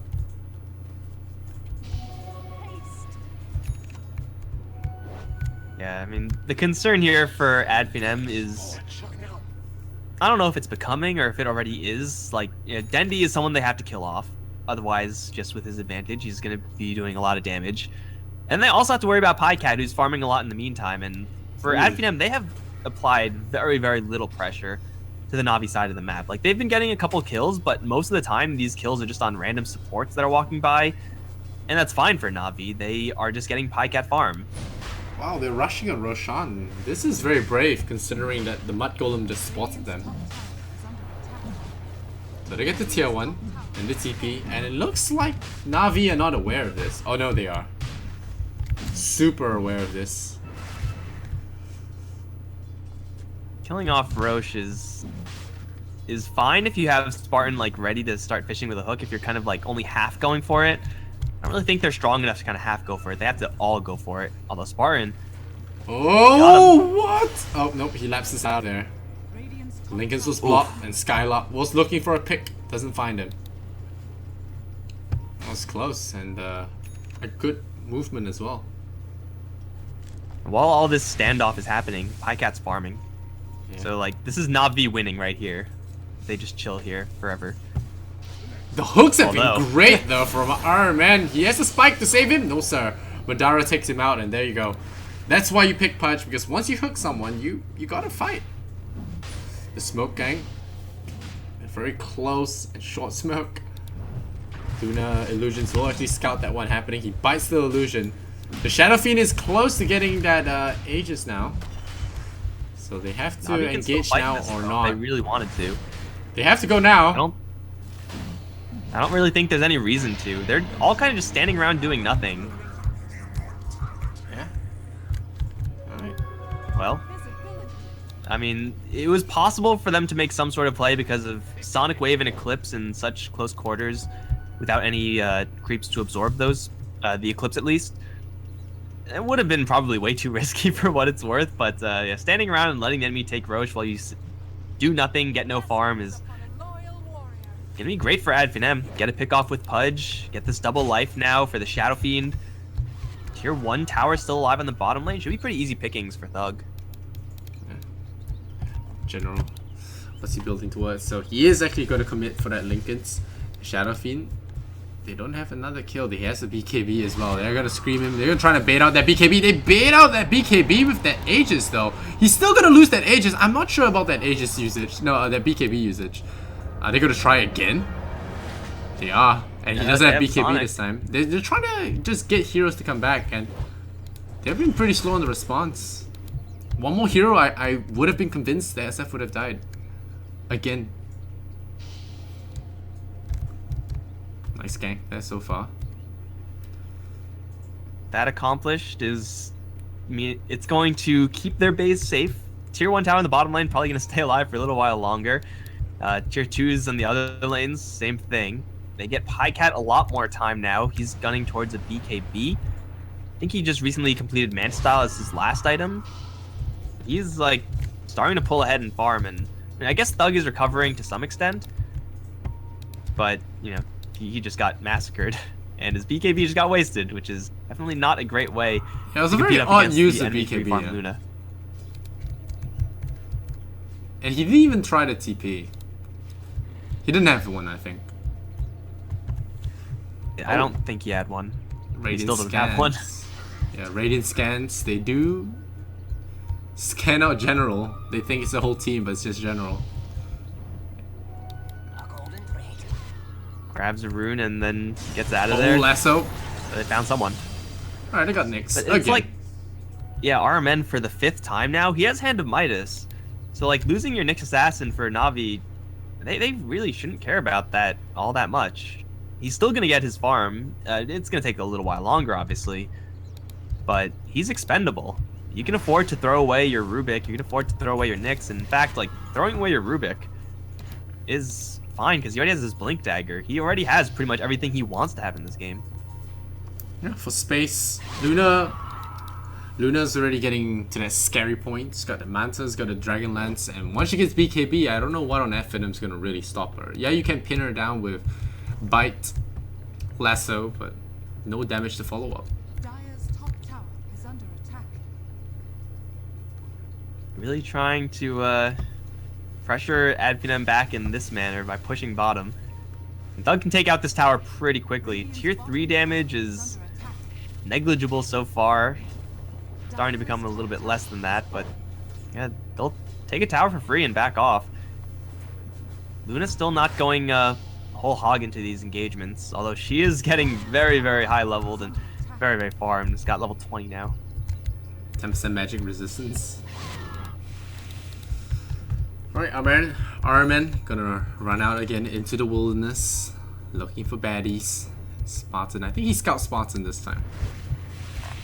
Yeah, I mean, the concern here for Finem is... I don't know if it's becoming or if it already is. Like, you know, Dendy is someone they have to kill off. Otherwise, just with his advantage, he's going to be doing a lot of damage. And they also have to worry about Pycat, who's farming a lot in the meantime. And for Finem, they have applied very, very little pressure to the NaVi side of the map. Like, they've been getting a couple kills, but most of the time, these kills are just on random supports that are walking by. And that's fine for NaVi. They are just getting Pycat farm. Wow, they're rushing on Roshan. This is very brave, considering that the Mud Golem just spotted them. So they get the tier 1 and the TP, and it looks like NaVi are not aware of this. Oh no, they are. Super aware of this. Killing off Roche is fine if you have Spartan like ready to start fishing with a hook. If you're kind of like only half going for it, I don't really think they're strong enough to kind of half go for it. They have to all go for it. Although Spartan, Oh, what? Oh nope, he lapses out there. Lincoln's was blocked, and Skylark was looking for a pick. Doesn't find him. That was close, and a good movement as well. while all this standoff is happening, Pycat's farming. Yeah. So like this is NaVi winning right here. They just chill here forever. The hooks have Although- been great though from Iron Man. He has a spike to save him. No sir. Madara takes him out, and there you go. That's why you pick Pudge, because once you hook someone, you gotta fight. The smoke gang. Very close and short smoke. Luna illusions will actually scout that one happening. He bites the illusion. The Shadow Fiend is close to getting that Aegis now. So they have to NaVi can still engage fight now this, or though, not. if they really wanted to. They have to go now. I don't really think there's any reason to. They're all kind of just standing around doing nothing. Yeah. Alright. Well, I mean, it was possible for them to make some sort of play because of Sonic Wave and Eclipse in such close quarters without any creeps to absorb those, the Eclipse at least. It would have been probably way too risky for what it's worth, but yeah, standing around and letting the enemy take Roche while you do nothing, get no farm is gonna be great for Finem. Get a pick off with Pudge, get this double life now for the Shadow Fiend. Tier 1 tower still alive on the bottom lane. Should be pretty easy pickings for Thug. General. What's he building towards? So he is actually going to commit for that Lincoln's Shadow Fiend. They don't have another kill. He has a BKB as well. They're going to scream him. They're going to try to bait out that BKB. They bait out that BKB with that Aegis though. He's still going to lose that Aegis. I'm not sure about that Aegis usage. No, that BKB usage. Are they going to try again? They are. And he doesn't have BKB Sonic this time. They're trying to just get heroes to come back. And they've been pretty slow in the response. One more hero, I would have been convinced that SF would have died. Again. Nice gank there so far. That accomplished is, I mean, it's going to keep their base safe. Tier 1 tower in the bottom lane probably going to stay alive for a little while longer. Tier 2s on the other lanes, same thing. They get Pycat a lot more time now. He's gunning towards a BKB. I think he just recently completed Man Style as his last item. He's like starting to pull ahead and farm, and I mean, I guess Thug is recovering to some extent, but you know, he just got massacred, and his BKB just got wasted, which is definitely not a great way. Yeah, it was a to very compete up odd against use the of enemy free BKB. farm Yeah. Luna. And he didn't even try the TP. He didn't have one, I think. I don't think he had one. Radiant He still doesn't have one. Yeah, Radiant scans. They do scan out General. They think it's the whole team, but it's just General. Grabs a rune and then gets out of Oh, there. lasso. So they found someone. Alright, I got Nyx. But it's like, yeah, RMN for the 5th time now. He has Hand of Midas. So like losing your Nyx Assassin for NaVi, they really shouldn't care about that all that much. He's still going to get his farm. It's going to take a little while longer, obviously. But he's expendable. You can afford to throw away your Rubik. You can afford to throw away your Nyx. In fact, like, throwing away your Rubik is fine, because he already has his Blink Dagger. He already has pretty much everything he wants to have in this game. Yeah, for space, Luna's already getting to that scary point. She's got the Manta's got the Dragon Lance, and once she gets BKB, I don't know what on Finem's gonna really stop her. Yeah, you can pin her down with Bite, Lasso, but no damage to follow up. Dire's top tower is under attack. Really trying to pressure Finem back in this manner by pushing bottom. And Thug can take out this tower pretty quickly. Tier 3 damage is negligible so far. Starting to become a little bit less than that, but yeah, they'll take a tower for free and back off. Luna's still not going whole hog into these engagements, although she is getting very, very high leveled and very, very farmed. It's got level 20 now. 10% magic resistance. Alright, Armin gonna run out again into the wilderness, looking for baddies. Spartan, I think he scouts Spartan this time.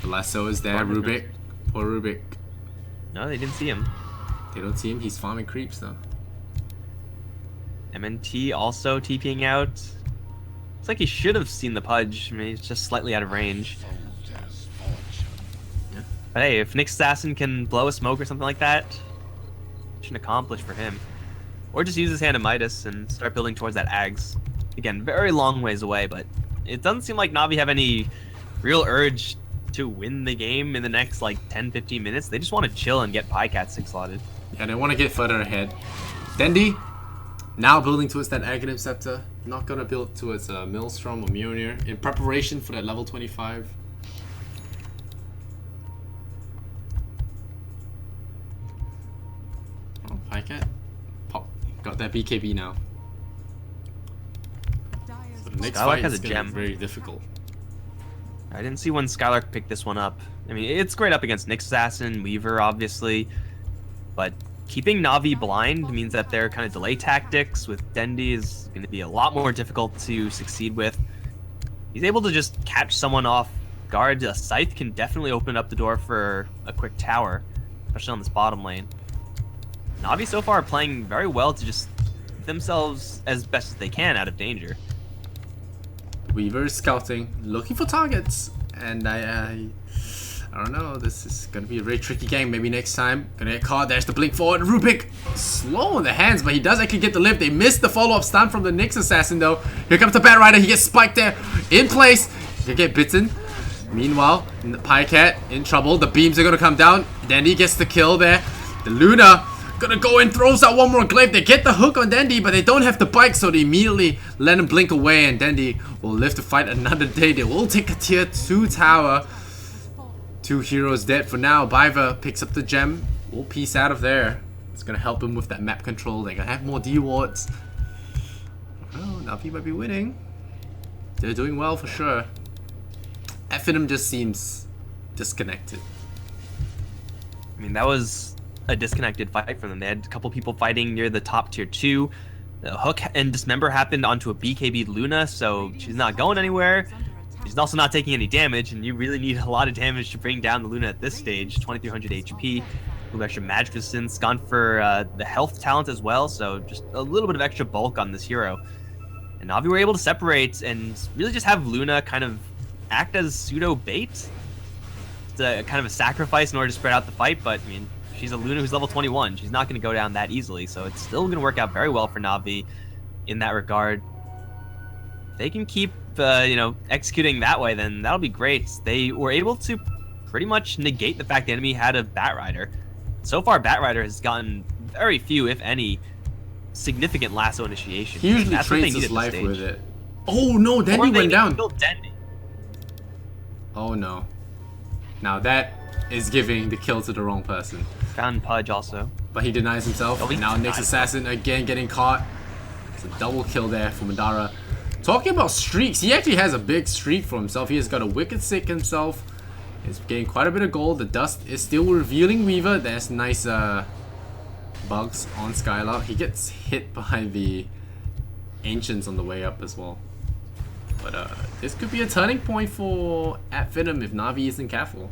The lasso is there, Rubik. Poor Rubik. No, they didn't see him. They don't see him, he's farming creeps though. MNT also TPing out. It's like he should have seen the Pudge. I mean, he's just slightly out of range. Yeah. But hey, if Nyx Assassin can blow a smoke or something like that, mission accomplished for him. Or just use his Hand of Midas and start building towards that Ags. Again, very long ways away, but it doesn't seem like NaVi have any real urge to win the game in the next like 10-15 minutes. They just want to chill and get Pycat 6 slotted. Yeah, they want to get further ahead. Dendi, now building towards that Aghanim Scepter. Not gonna build towards Maelstrom or Mjolnir in preparation for that level 25. Oh, Pycat. Pop. Got that BKB now. So the next Skylark fight has is a gonna gem. be very difficult. I didn't see when Skylark picked this one up. I mean, it's great up against Nyx Assassin, Weaver, obviously, but keeping Na'Vi blind means that their kind of delay tactics with Dendi is going to be a lot more difficult to succeed with. He's able to just catch someone off guard. A Scythe can definitely open up the door for a quick tower, especially on this bottom lane. Na'Vi so far are playing very well to just keep themselves as best as they can out of danger. Weaver is scouting, looking for targets, and I don't know. This is gonna be a very tricky game. Maybe next time gonna get caught. There's the blink forward. Rubik slow on the hands, but he does actually get the lift. They missed the follow-up stun from the Nyx Assassin though. Here comes the Bat Rider. He gets spiked there, in place. He get bitten. Meanwhile, Pycat in trouble. The beams are gonna come down. Dendi gets the kill there. The Luna gonna go in, throws out one more glaive. They get the hook on Dendi, but they don't have the bike, so they immediately let him blink away, and Dendi will live to fight another day. They will take a tier 2 tower. 2 heroes dead for now. Biva picks up the gem. We'll piece out of there. It's gonna help him with that map control. They're gonna have more D wards. Oh, NaVi might be winning. They're doing well for sure. Finem just seems disconnected. I mean, that was a disconnected fight from them. They had a couple people fighting near the top tier 2. The hook and dismember happened onto a BKB Luna, so she's not going anywhere. She's also not taking any damage, and you really need a lot of damage to bring down the Luna at this stage. 2300 HP, a little extra magic resistance, gone for the health talent as well, so just a little bit of extra bulk on this hero. And Na'Vi were able to separate and really just have Luna kind of act as pseudo bait. It's a kind of a sacrifice in order to spread out the fight, but I mean, she's a Luna who's level 21. She's not going to go down that easily, so it's still going to work out very well for Na'Vi in that regard. They can keep, executing that way, then that'll be great. They were able to pretty much negate the fact the enemy had a Bat Rider. So far, Bat Rider has gotten very few, if any, significant lasso initiation. He usually That's what they trades need his at this life stage. with it. Oh no, Dendi went down. Dendi. Oh no. Now that is giving the kill to the wrong person. Found Pudge also. But he denies himself. Oh, he And now Nyx denies. Assassin again getting caught. It's a double kill there for Madara. Talking about streaks, he actually has a big streak for himself. He has got a Wicked Sick himself. He's getting quite a bit of gold. The dust is still revealing Weaver. There's nice bugs on Skylark. He gets hit by the Ancients on the way up as well. But this could be a turning point for Finem if Na'Vi isn't careful.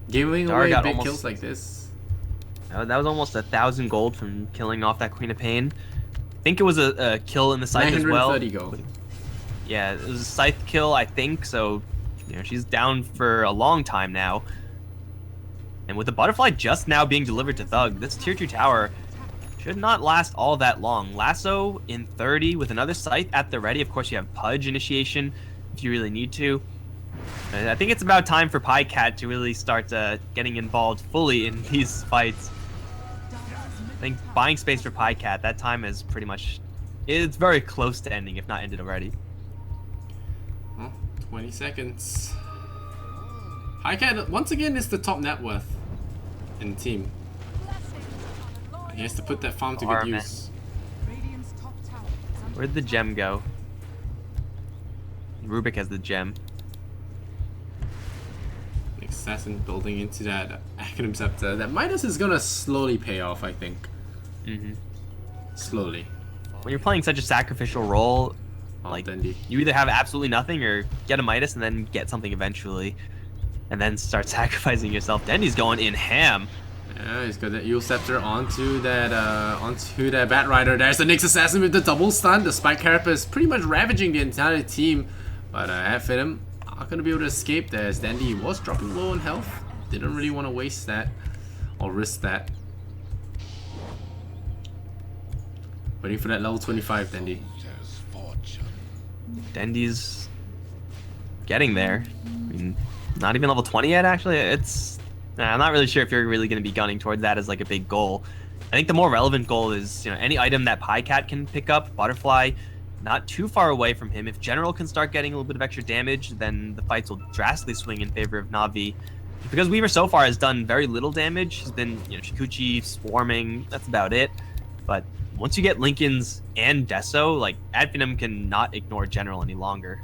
Giving Madara away got big almost- kills like this. That was almost 1,000 gold from killing off that Queen of Pain. I think it was a kill in the scythe as well. 930 gold. Yeah, it was a scythe kill, I think, so she's down for a long time now. And with the butterfly just now being delivered to Thug, this tier 2 tower should not last all that long. Lasso in 30 with another scythe at the ready. Of course, you have Pudge initiation if you really need to. And I think it's about time for Pycat to really start getting involved fully in these fights. I think buying space for Pycat, that time is pretty much... It's very close to ending, if not ended already. Well, 20 seconds. Pycat, once again, is the top net worth in the team. He has to put that farm to good Armin. use. Radiant's top tower is under Where'd the gem go? Rubik has the gem. Assassin building into that Aghanim Scepter. That Midas is gonna slowly pay off, I think. Slowly. When you're playing such a sacrificial role, Like like Dendi. you either have absolutely nothing or get a Midas and then get something eventually. And then start sacrificing yourself. Dendi's going in ham. Yeah, he's got that Eel Scepter onto that Bat Rider. There's the Nyx Assassin with the double stun. The Spike Carapace pretty much ravaging the entire team. But Finem not gonna be able to escape there as Dendi was dropping low on health. Didn't really want to waste that or risk that. Waiting for that level 25 Dendi. Dendi's getting there. I mean, not even level 20 yet, actually. It's I'm not really sure if you're really going to be gunning towards that as like a big goal. I think the more relevant goal is, any item that Pycat can pick up, Butterfly, not too far away from him. If General can start getting a little bit of extra damage, then the fights will drastically swing in favor of Na'Vi. Because Weaver so far has done very little damage. He's been, Shikuchi, swarming, that's about it. But once you get Lincoln's and Deso, like, Adfinem cannot ignore General any longer.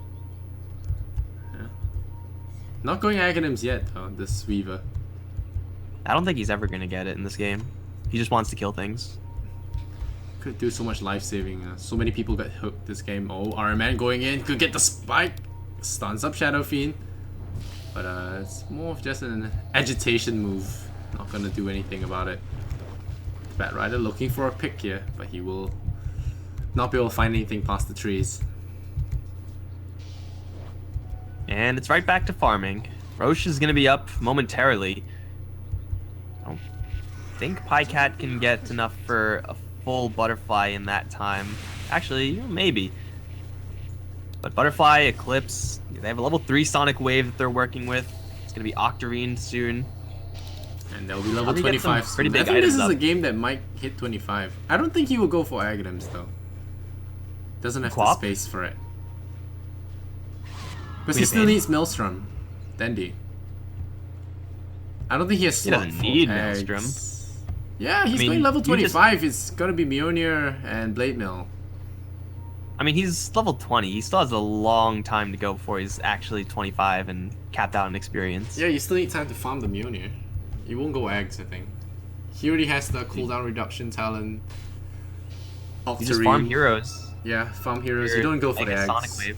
Yeah. Not going Aghanims yet, though, this Weaver. I don't think he's ever going to get it in this game. He just wants to kill things. Could do so much life saving. So many people got hooked this game. Oh, Iron Man going in. Could get the spike. Stuns up Shadow Fiend. But it's more of just an agitation move. Not gonna do anything about it. Bat Rider looking for a pick here, but he will not be able to find anything past the trees. And it's right back to farming. Roche is gonna be up momentarily. I don't think Pycat can get enough for a full Butterfly in that time. Actually, maybe. But Butterfly, Eclipse, they have a level 3 Sonic Wave that they're working with. It's going to be Octarine soon. And they'll be level Probably get some 25 soon. pretty big I think this is items a up. game that might hit 25. I don't think he will go for Aghanims though. Doesn't have the Quap? space for it. Because Wait he a still minute. needs Maelstrom. Dandy. I don't think he has He slot doesn't for need eggs. Maelstrom. Yeah, he's mean, going level you just- 25. It's gonna be Mjolnir and Blade Mill. I mean, he's level 20. He still has a long time to go before he's actually 25 and capped out in experience. Yeah, you still need time to farm the Mjolnir. You won't go eggs, I think. He already has the cooldown reduction talent. You just Octarine. farm heroes. Yeah, farm heroes. You don't go for Like the a eggs. Sonic Wave.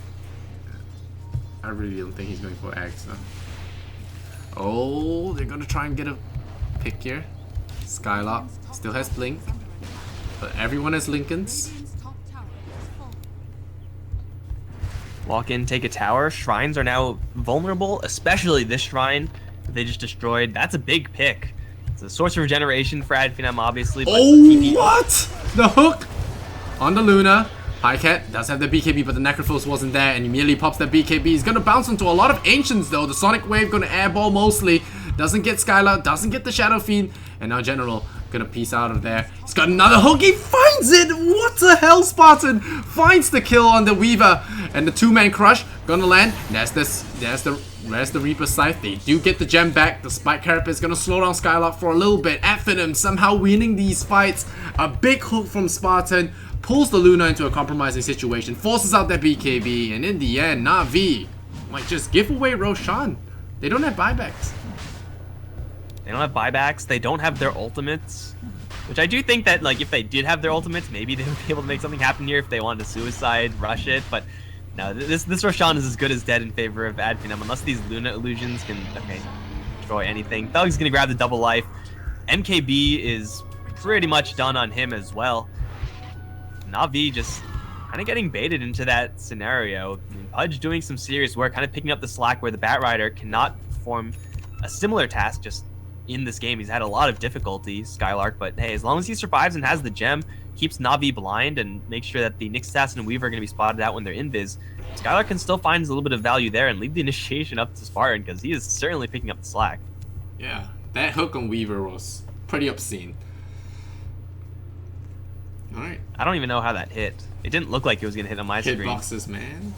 I really don't think he's going for eggs though. Oh, they're gonna try and get a pick here. Skylark still has Blink, but everyone has Lincolns. Radiant's top tower is falling. Walk in, take a tower. Shrines are now vulnerable, especially this shrine that they just destroyed. That's a big pick. It's a source of regeneration for Adfinem, obviously. But Oh, what? The hook on the Luna. Pycat does have the BKB, but the Necrophos wasn't there, and he immediately pops that BKB. He's gonna bounce into a lot of Ancients, though. The Sonic Wave gonna airball mostly. Doesn't get Skylar, doesn't get the Shadow Fiend, and now General gonna piece out of there. He's got another hook. He finds it. What the hell, Spartan? Finds the kill on the Weaver, and the two-man crush gonna land. There's the Reaper Scythe. They do get the gem back. The Spike Carapace gonna slow down Skylark for a little bit. Adfinem somehow winning these fights. A big hook from Spartan. Pulls the Luna into a compromising situation. Forces out that BKB. And in the end, NaVi might just give away Roshan. They don't have buybacks. They don't have buybacks. They don't have their ultimates. Which I do think that, like, if they did have their ultimates, maybe they would be able to make something happen here if they wanted to suicide, rush it. But no, this Roshan is as good as dead in favor of Adfinem, unless these Luna illusions can, destroy anything. Thug's gonna grab the double life. MKB is pretty much done on him as well. NaVi just kind of getting baited into that scenario. I mean, Pudge doing some serious work, kind of picking up the slack where the Bat Rider cannot perform a similar task just in this game. He's had a lot of difficulty, Skylark, but hey, as long as he survives and has the gem, keeps NaVi blind and makes sure that the Nyx Assassin and Weaver are going to be spotted out when they're invis, Skylark can still find a little bit of value there and leave the initiation up to Spartan because he is certainly picking up the slack. Yeah, that hook on Weaver was pretty obscene. Alright. I don't even know how that hit. It didn't look like it was going to hit on my screen. Hitboxes, man.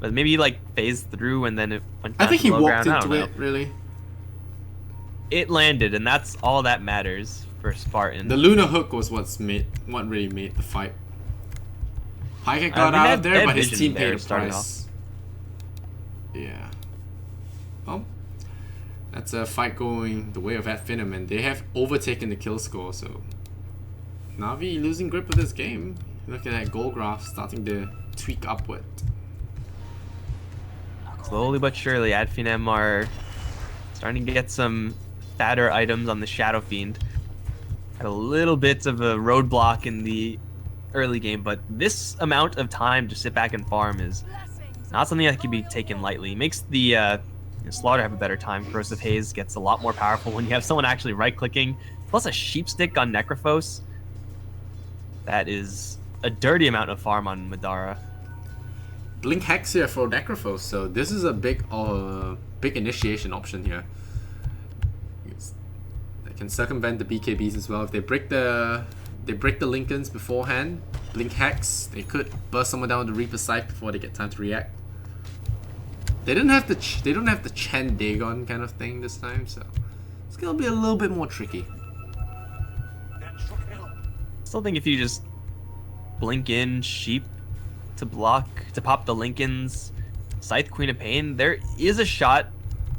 But maybe he like phased through and then it went I down think to he low walked ground. I don't into know. it, really. It landed, and that's all that matters for Spartan. The Luna hook was what really made the fight. Pycat got they out had of there, but his vision team there paid to a start it price. Yeah. Well, that's a fight going the way of Finem, and they have overtaken the kill score, so NaVi losing grip of this game. Look at that goal graph starting to tweak upward. Slowly but surely, Adfinem are starting to get some fatter items on the Shadow Fiend. Had a little bit of a roadblock in the early game, but this amount of time to sit back and farm is not something that can be taken lightly. It makes the Slaughter have a better time. Corrosive Haze gets a lot more powerful when you have someone actually right-clicking, plus a Sheep Stick on Necrophos. That is a dirty amount of farm on Madara. Blink Hex here for Necrophos, so this is a big initiation option here. They can circumvent the BKBs as well. If they break the Lincolns beforehand, Blink Hex, they could burst someone down with the Reaper Scythe before they get time to react. They don't have the Chen Dagon kind of thing this time, so it's gonna be a little bit more tricky. Still think if you just blink in Sheep to pop the Lincolns, Scythe Queen of Pain, there is a shot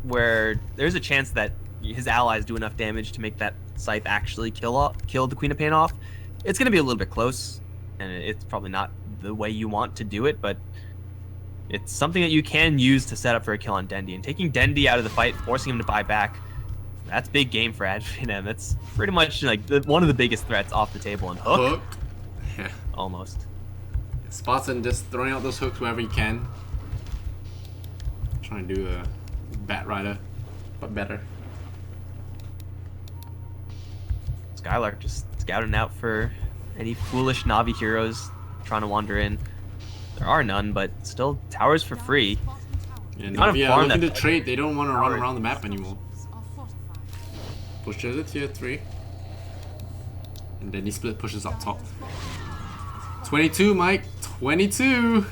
where there's a chance that his allies do enough damage to make that Scythe actually kill the Queen of Pain off. It's going to be a little bit close, and it's probably not the way you want to do it, but it's something that you can use to set up for a kill on Dendi. And taking Dendi out of the fight, forcing him to buy back, that's big game for Finem. That's pretty much like one of the biggest threats off the table. And Hook? Yeah. Almost. Spartan just throwing out those hooks wherever he can. Trying to do a Bat Rider, but better. Skylark just scouting out for any foolish NaVi heroes trying to wander in. There are none, but still towers for free. Yeah, Kind of NaVi are farm looking to that trade. They don't want to run towers. around the map anymore. Pushes it tier 3. And then he split pushes up top. 22, Mike. 22.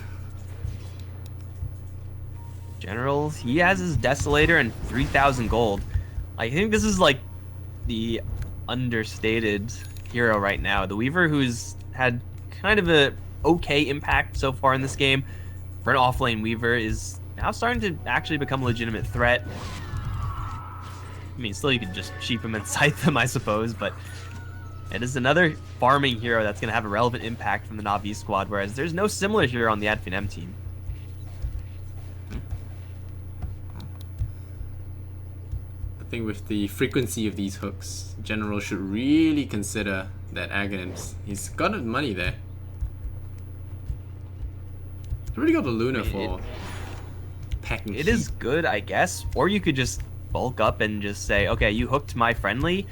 General, he has his Desolator and 3,000 gold. I think this is like the understated hero right now. The Weaver, who's had kind of a okay impact so far in this game, for an offlane Weaver, is now starting to actually become a legitimate threat. I mean, still you could just sheep him and scythe him, I suppose, but it is another farming hero that's going to have a relevant impact from the NaVi squad, whereas there's no similar hero on the Finem team. I think with the frequency of these hooks, General should really consider that Aghanims. He's got money there. He already got the Luna for packing It heat. is good, I guess. Or you could just bulk up and just say, okay, you hooked my friendly.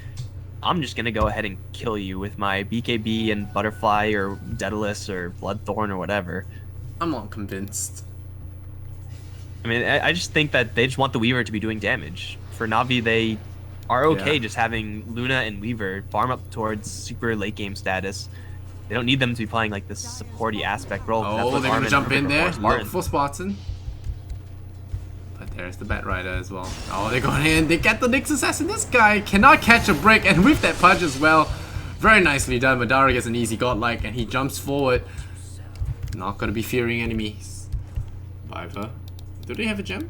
I'm just going to go ahead and kill you with my BKB and Butterfly or Daedalus or Bloodthorn or whatever. I'm not convinced. I mean, I just think that they just want the Weaver to be doing damage. For NaVi, they are okay just having Luna and Weaver farm up towards super late game status. They don't need them to be playing like this supporty aspect role. Oh, they're going to jump in there. Look for Spartan. But there's the Bat Rider as well. Oh, they're going in. They get the Nyx Assassin. This guy cannot catch a break. And with that punch as well, very nicely done. Madara gets an easy godlike and he jumps forward. Not going to be fearing enemies. Viper. Do they have a gem?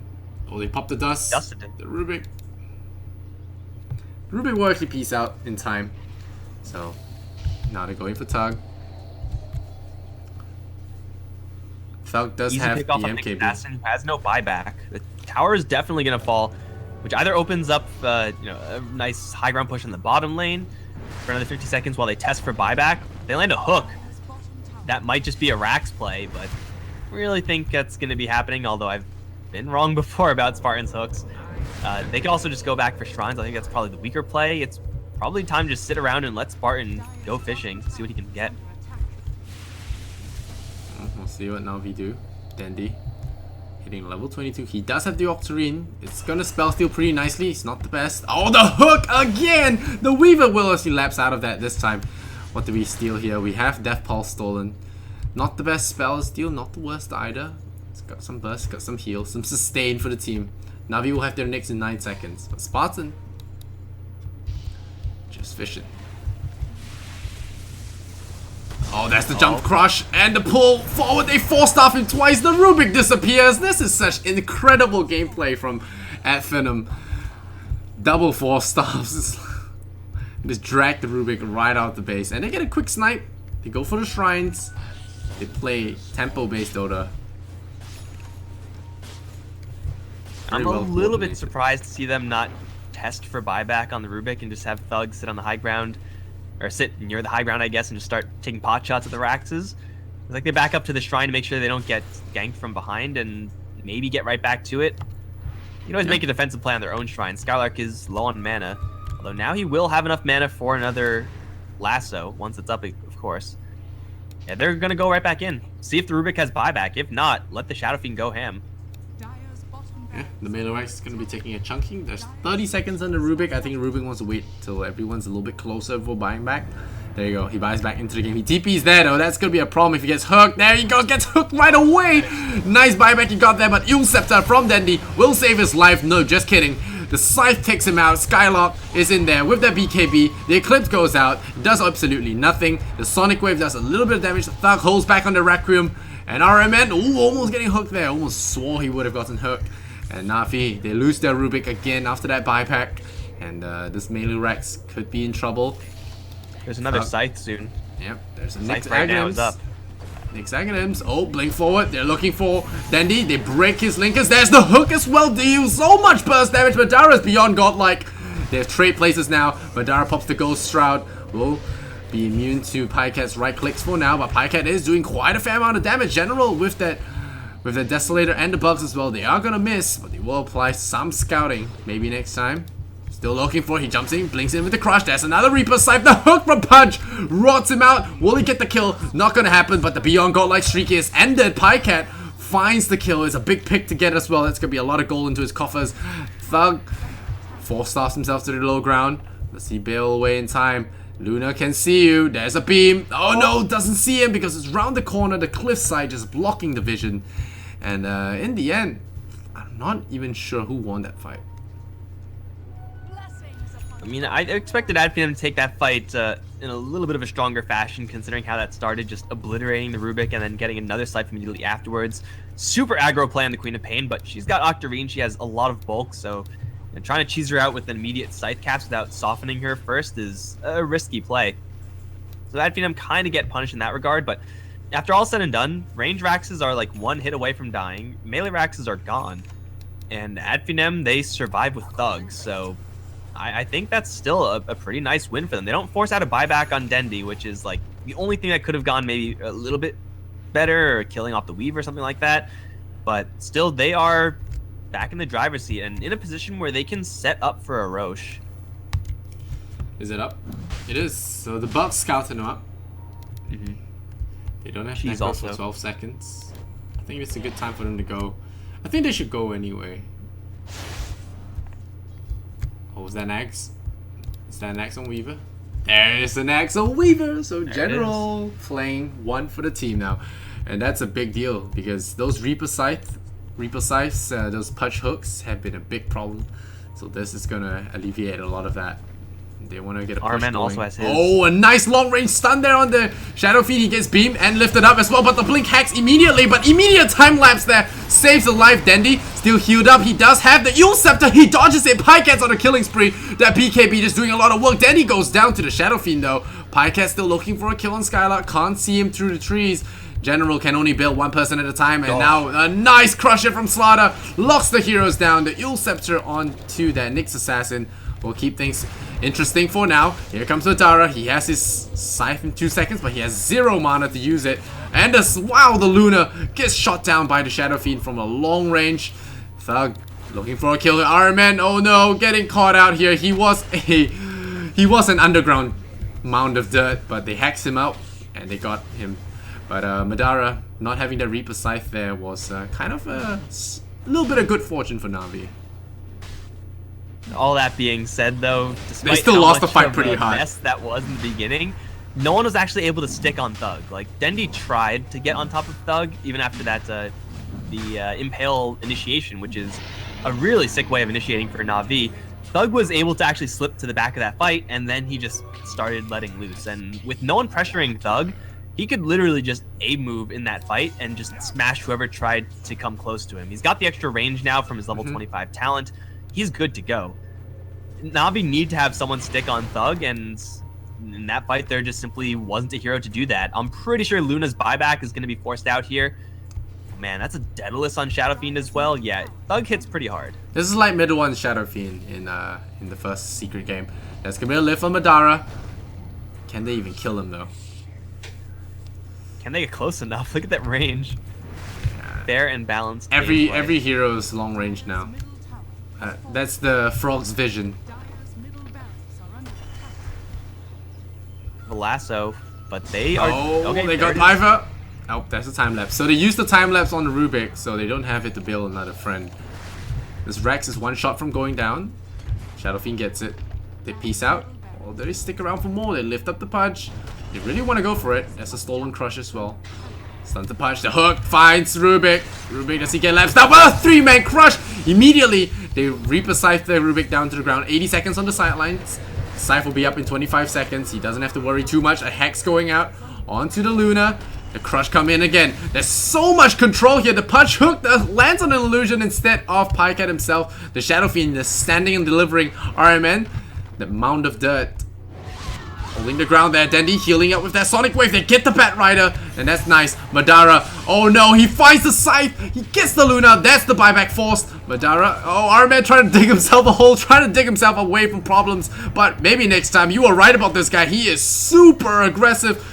Oh, they popped the dust. Dusted it. The Rubik. Rubik will actually peace out in time. So, now they're going for Tug. Falk does Easy have the pick off of MKB. Assassin, who has no buyback. The tower is definitely going to fall, which either opens up a nice high ground push in the bottom lane for another 50 seconds while they test for buyback. If they land a hook, that might just be a Rax play, but I really think that's going to be happening, although I've been wrong before about Spartan's hooks. They can also just go back for shrines. I think that's probably the weaker play. It's probably time to just sit around and let Spartan go fishing, see what he can get. We'll see what NaVi do. Dendi hitting level 22. He does have the Octarine. It's gonna spell steal pretty nicely. It's not the best. Oh, the hook again! The Weaver will actually lapse out of that this time. What do we steal here? We have Death Pulse stolen. Not the best spell steal, not the worst either. It's got some burst, got some heal, some sustain for the team. NaVi will have their Nyx in 9 seconds. But Spartan just fishing. Oh, that's the jump crush and the pull forward. They four-staff him twice. The Rubik disappears. This is such incredible gameplay from Finem. Double four-staffs. Just drag the Rubik right out the base. And they get a quick snipe. They go for the shrines. They play tempo-based Dota. I'm Very a well little bit coordinated. surprised to see them not test for buyback on the Rubik and just have Thug sit on the high ground, or sit near the high ground, I guess, and just start taking pot shots at the Raxes. It's like they back up to the shrine to make sure they don't get ganked from behind and maybe get right back to it. You can always make a defensive play on their own shrine. Skylark is low on mana, although now he will have enough mana for another lasso once it's up, of course. Yeah, they're going to go right back in. See if the Rubik has buyback. If not, let the Shadow Fiend go ham. Dire's bottom Yeah, the melee rack is going to be taking a chunking. There's 30 seconds on the Rubik. I think Rubik wants to wait till everyone's a little bit closer before buying back. There you go. He buys back into the game. He TP's there though. That's going to be a problem if he gets hooked. There he goes. Gets hooked right away. Nice buyback he got there. But Eul Scepter from Dandy will save his life. No, just kidding. The Scythe takes him out. Skylark is in there with that BKB. The Eclipse goes out. Does absolutely nothing. The Sonic Wave does a little bit of damage. The Thug holds back on the Requiem. And RMN, ooh, almost getting hooked there. Almost swore he would have gotten hooked. And NaVi, they lose their Rubik again after that buyback. And this melee Rex could be in trouble. There's another Scythe soon. Yep, there's a Scythe right now is up. Nyx Aghanims. Oh, blink forward. They're looking for Dandy. They break his linkers. There's the hook as well. Deal so much burst damage. Madara is beyond godlike. They have trade places now. Madara pops the Ghost Shroud. Will be immune to Pycat's right clicks for now. But Pycat is doing quite a fair amount of damage. General with that Desolator and the bugs as well. They are going to miss. But they will apply some scouting. Maybe next time. Still looking for it. He jumps in, blinks in with the crush. There's another Reaper Scythe. The hook from Punch rots him out. Will he get the kill? Not gonna happen, but the Beyond Godlike streak is ended. Pycat finds the kill. It's a big pick to get as well. That's gonna be a lot of gold into his coffers. Thug 4-stars himself to the low ground. Let's see, bail away in time. Luna can see you. There's a beam. Oh no, doesn't see him because it's round the corner. The cliffside just blocking the vision. And in the end, I'm not even sure who won that fight. I mean, I expected Finem to take that fight in a little bit of a stronger fashion, considering how that started, just obliterating the Rubik and then getting another Scythe immediately afterwards. Super aggro play on the Queen of Pain, but she's got Octarine. She has a lot of bulk, so trying to cheese her out with an immediate Scythe caps without softening her first is a risky play. So Finem kind of get punished in that regard, but after all said and done, range Raxes are like one hit away from dying. Melee Raxes are gone. And Finem, they survive with Thugs, so I think that's still a pretty nice win for them. They don't force out a buyback on Dendi, which is like the only thing that could have gone maybe a little bit better, or killing off the Weave or something like that. But still, they are back in the driver's seat and in a position where they can set up for a Roche. Is it up? It is. So the Bucks scouting him up. Mm-hmm. They don't have She's Necro also for 12 seconds. I think it's a good time for them to go. I think they should go anyway. Oh, was that an Axe? Is that an Axe on Weaver? There's an Axe on Weaver! So there General playing one for the team now. And that's a big deal because those Reaper Scythes, those Punch hooks have been a big problem. So this is gonna alleviate a lot of that. They want to get a push Arman going. also has his. Oh, a nice long range stun there on the Shadow Fiend. He gets beamed and lifted up as well, but the blink hacks immediately. But immediate time lapse there saves the life. Dendi still healed up. He does have the Eul Scepter. He dodges it. Pycat's on a killing spree. That BKB just doing a lot of work. Dendi goes down to the Shadow Fiend though. Pycat still looking for a kill on Skylark. Can't see him through the trees. General can only build one person at a time, and now a nice crusher from Slaughter locks the heroes down. The Eul Scepter onto that Nyx Assassin will keep things interesting for now. Here comes Madara. He has his Scythe in 2 seconds, but he has 0 mana to use it. And wow, the Luna gets shot down by the Shadow Fiend from a long range. Thug looking for a kill. RMN, oh no, getting caught out here. He was an underground mound of dirt, but they hacked him out and they got him. But Madara not having the Reaper Scythe there was kind of a little bit of good fortune for NaVi. All that being said, though, despite they still how lost the much fight of pretty a hard. mess that was in the beginning, no one was actually able to stick on Thug. Like, Dendi tried to get on top of Thug, even after that, the Impale initiation, which is a really sick way of initiating for NaVi. Thug was able to actually slip to the back of that fight, and then he just started letting loose. And with no one pressuring Thug, he could literally just A-move in that fight and just smash whoever tried to come close to him. He's got the extra range now from his level 25 talent. He's good to go. NaVi need to have someone stick on Thug, and in that fight there just simply wasn't a hero to do that. I'm pretty sure Luna's buyback is going to be forced out here. Man, that's a Daedalus on Shadow Fiend as well. Yeah, Thug hits pretty hard. This is like middle one Shadow Fiend in the first secret game. There's gonna be a lift on Madara. Can they even kill him though? Can they get close enough? Look at that range. Yeah. Fair and balanced. Every gameplay. hero is long range now. That's the Frog's vision. The lasso, but they are. Oh, okay, they got there it is. Piper. Oh, that's a time lapse. So they used the time lapse on the Rubik, so they don't have it to build another friend. This Rex is one shot from going down. Shadow Fiend gets it. They peace out. Or they stick around for more. They lift up the punch. They really want to go for it. That's a stolen crush as well. Stuns the punch. The hook finds Rubik. Rubik, does he get left? Now, well, a 3-man crush. Immediately, they Reaper Scythe the Rubik down to the ground. 80 seconds on the sidelines. Scythe will be up in 25 seconds. He doesn't have to worry too much. A Hex going out onto the Luna. The crush come in again. There's so much control here. The punch hook lands on an illusion instead of Pycat himself. The Shadow Fiend is standing and delivering RMN. The mound of dirt. Holding the ground there. Dandy healing up with that Sonic Wave. They get the Bat Rider. And that's nice. Madara. Oh no. He finds the Scythe. He gets the Luna. That's the buyback forced. Madara. Oh, RMN trying to dig himself a hole. Trying to dig himself away from problems. But maybe next time. You were right about this guy. He is super aggressive.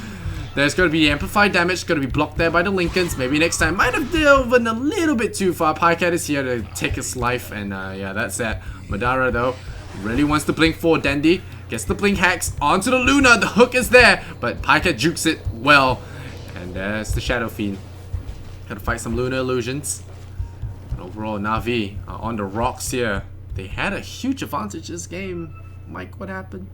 There's going to be amplified damage, going to be blocked there by the Lincolns. Maybe next time. Might have driven a little bit too far. Pycat is here to take his life, and yeah, that's that. Madara, though, really wants to blink for Dandy. Gets the blink hacks onto the Luna. The hook is there, but Pycat jukes it well. And there's the Shadow Fiend. Gotta fight some Luna illusions. And overall, NaVi are on the rocks here. They had a huge advantage this game. Mike, what happened?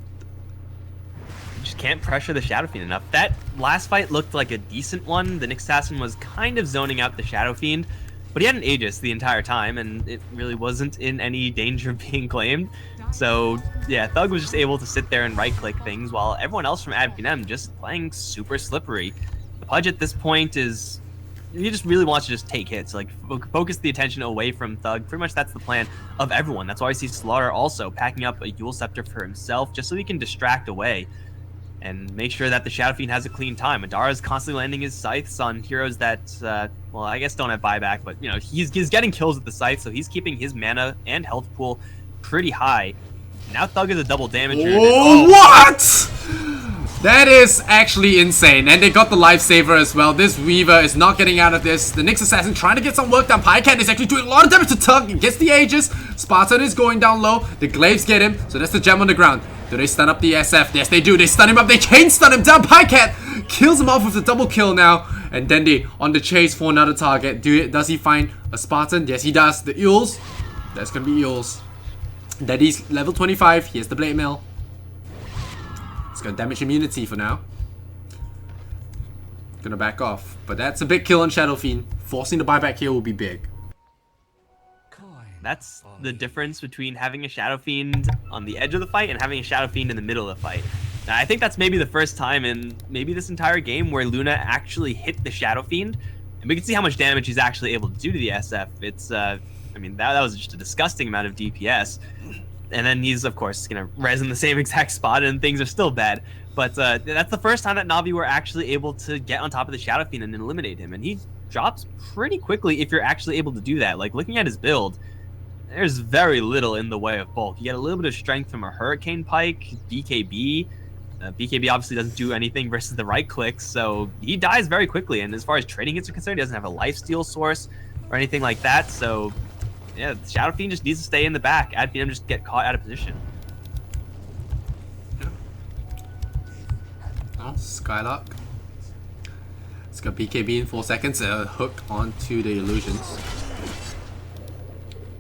Just can't pressure the Shadow Fiend enough. That last fight looked like a decent one. The Nyx Assassin was kind of zoning out the Shadow Fiend, but he had an Aegis the entire time, and it really wasn't in any danger of being claimed. So yeah, Thug was just able to sit there and right-click things, while everyone else from Finem just playing super slippery. The Pudge at this point is... he just really wants to just take hits, like focus the attention away from Thug. Pretty much that's the plan of everyone. That's why I see Slaughter also packing up a Yule Scepter for himself, just so he can distract away and make sure that the Shadow Fiend has a clean time. Madara is constantly landing his scythes on heroes that, well, I guess don't have buyback, but, you know, he's getting kills with the scythe, so he's keeping his mana and health pool pretty high. Now Thug is a double damager. Oh, what? That is actually insane. And they got the Lifesaver as well. This Weaver is not getting out of this. The Nyx Assassin trying to get some work done. Pycat is actually doing a lot of damage to Tug. He gets the Aegis. Spartan is going down low. The Glaives get him. So that's the gem on the ground. Do they stun up the SF? Yes, they do. They stun him up. They chain stun him down. Pycat kills him off with a double kill now. And Dandy on the chase for another target. Does he find a Spartan? Yes, he does. The Eels. That's going to be Eels. Dandy's level 25. He has the Blade Mail. It's got damage immunity for now. Gonna back off. But that's a big kill on Shadow Fiend. Forcing the buyback here will be big. That's the difference between having a Shadow Fiend on the edge of the fight and having a Shadow Fiend in the middle of the fight. Now, I think that's maybe the first time in maybe this entire game where Luna actually hit the Shadow Fiend. And we can see how much damage he's actually able to do to the SF. It's, I mean, that was just a disgusting amount of DPS. And then he's, of course, going to res in the same exact spot, and things are still bad. But that's the first time that NaVi were actually able to get on top of the Shadow Fiend and eliminate him. And he drops pretty quickly if you're actually able to do that. Like, looking at his build, there's very little in the way of bulk. You get a little bit of strength from a Hurricane Pike, BKB. BKB obviously doesn't do anything versus the right click, so he dies very quickly. And as far as trading hits are concerned, he doesn't have a lifesteal source or anything like that. So, yeah, Shadow Fiend just needs to stay in the back. Finem just get caught out of position. Oh, Skylark. It's got BKB in 4 seconds. A hook onto the illusions.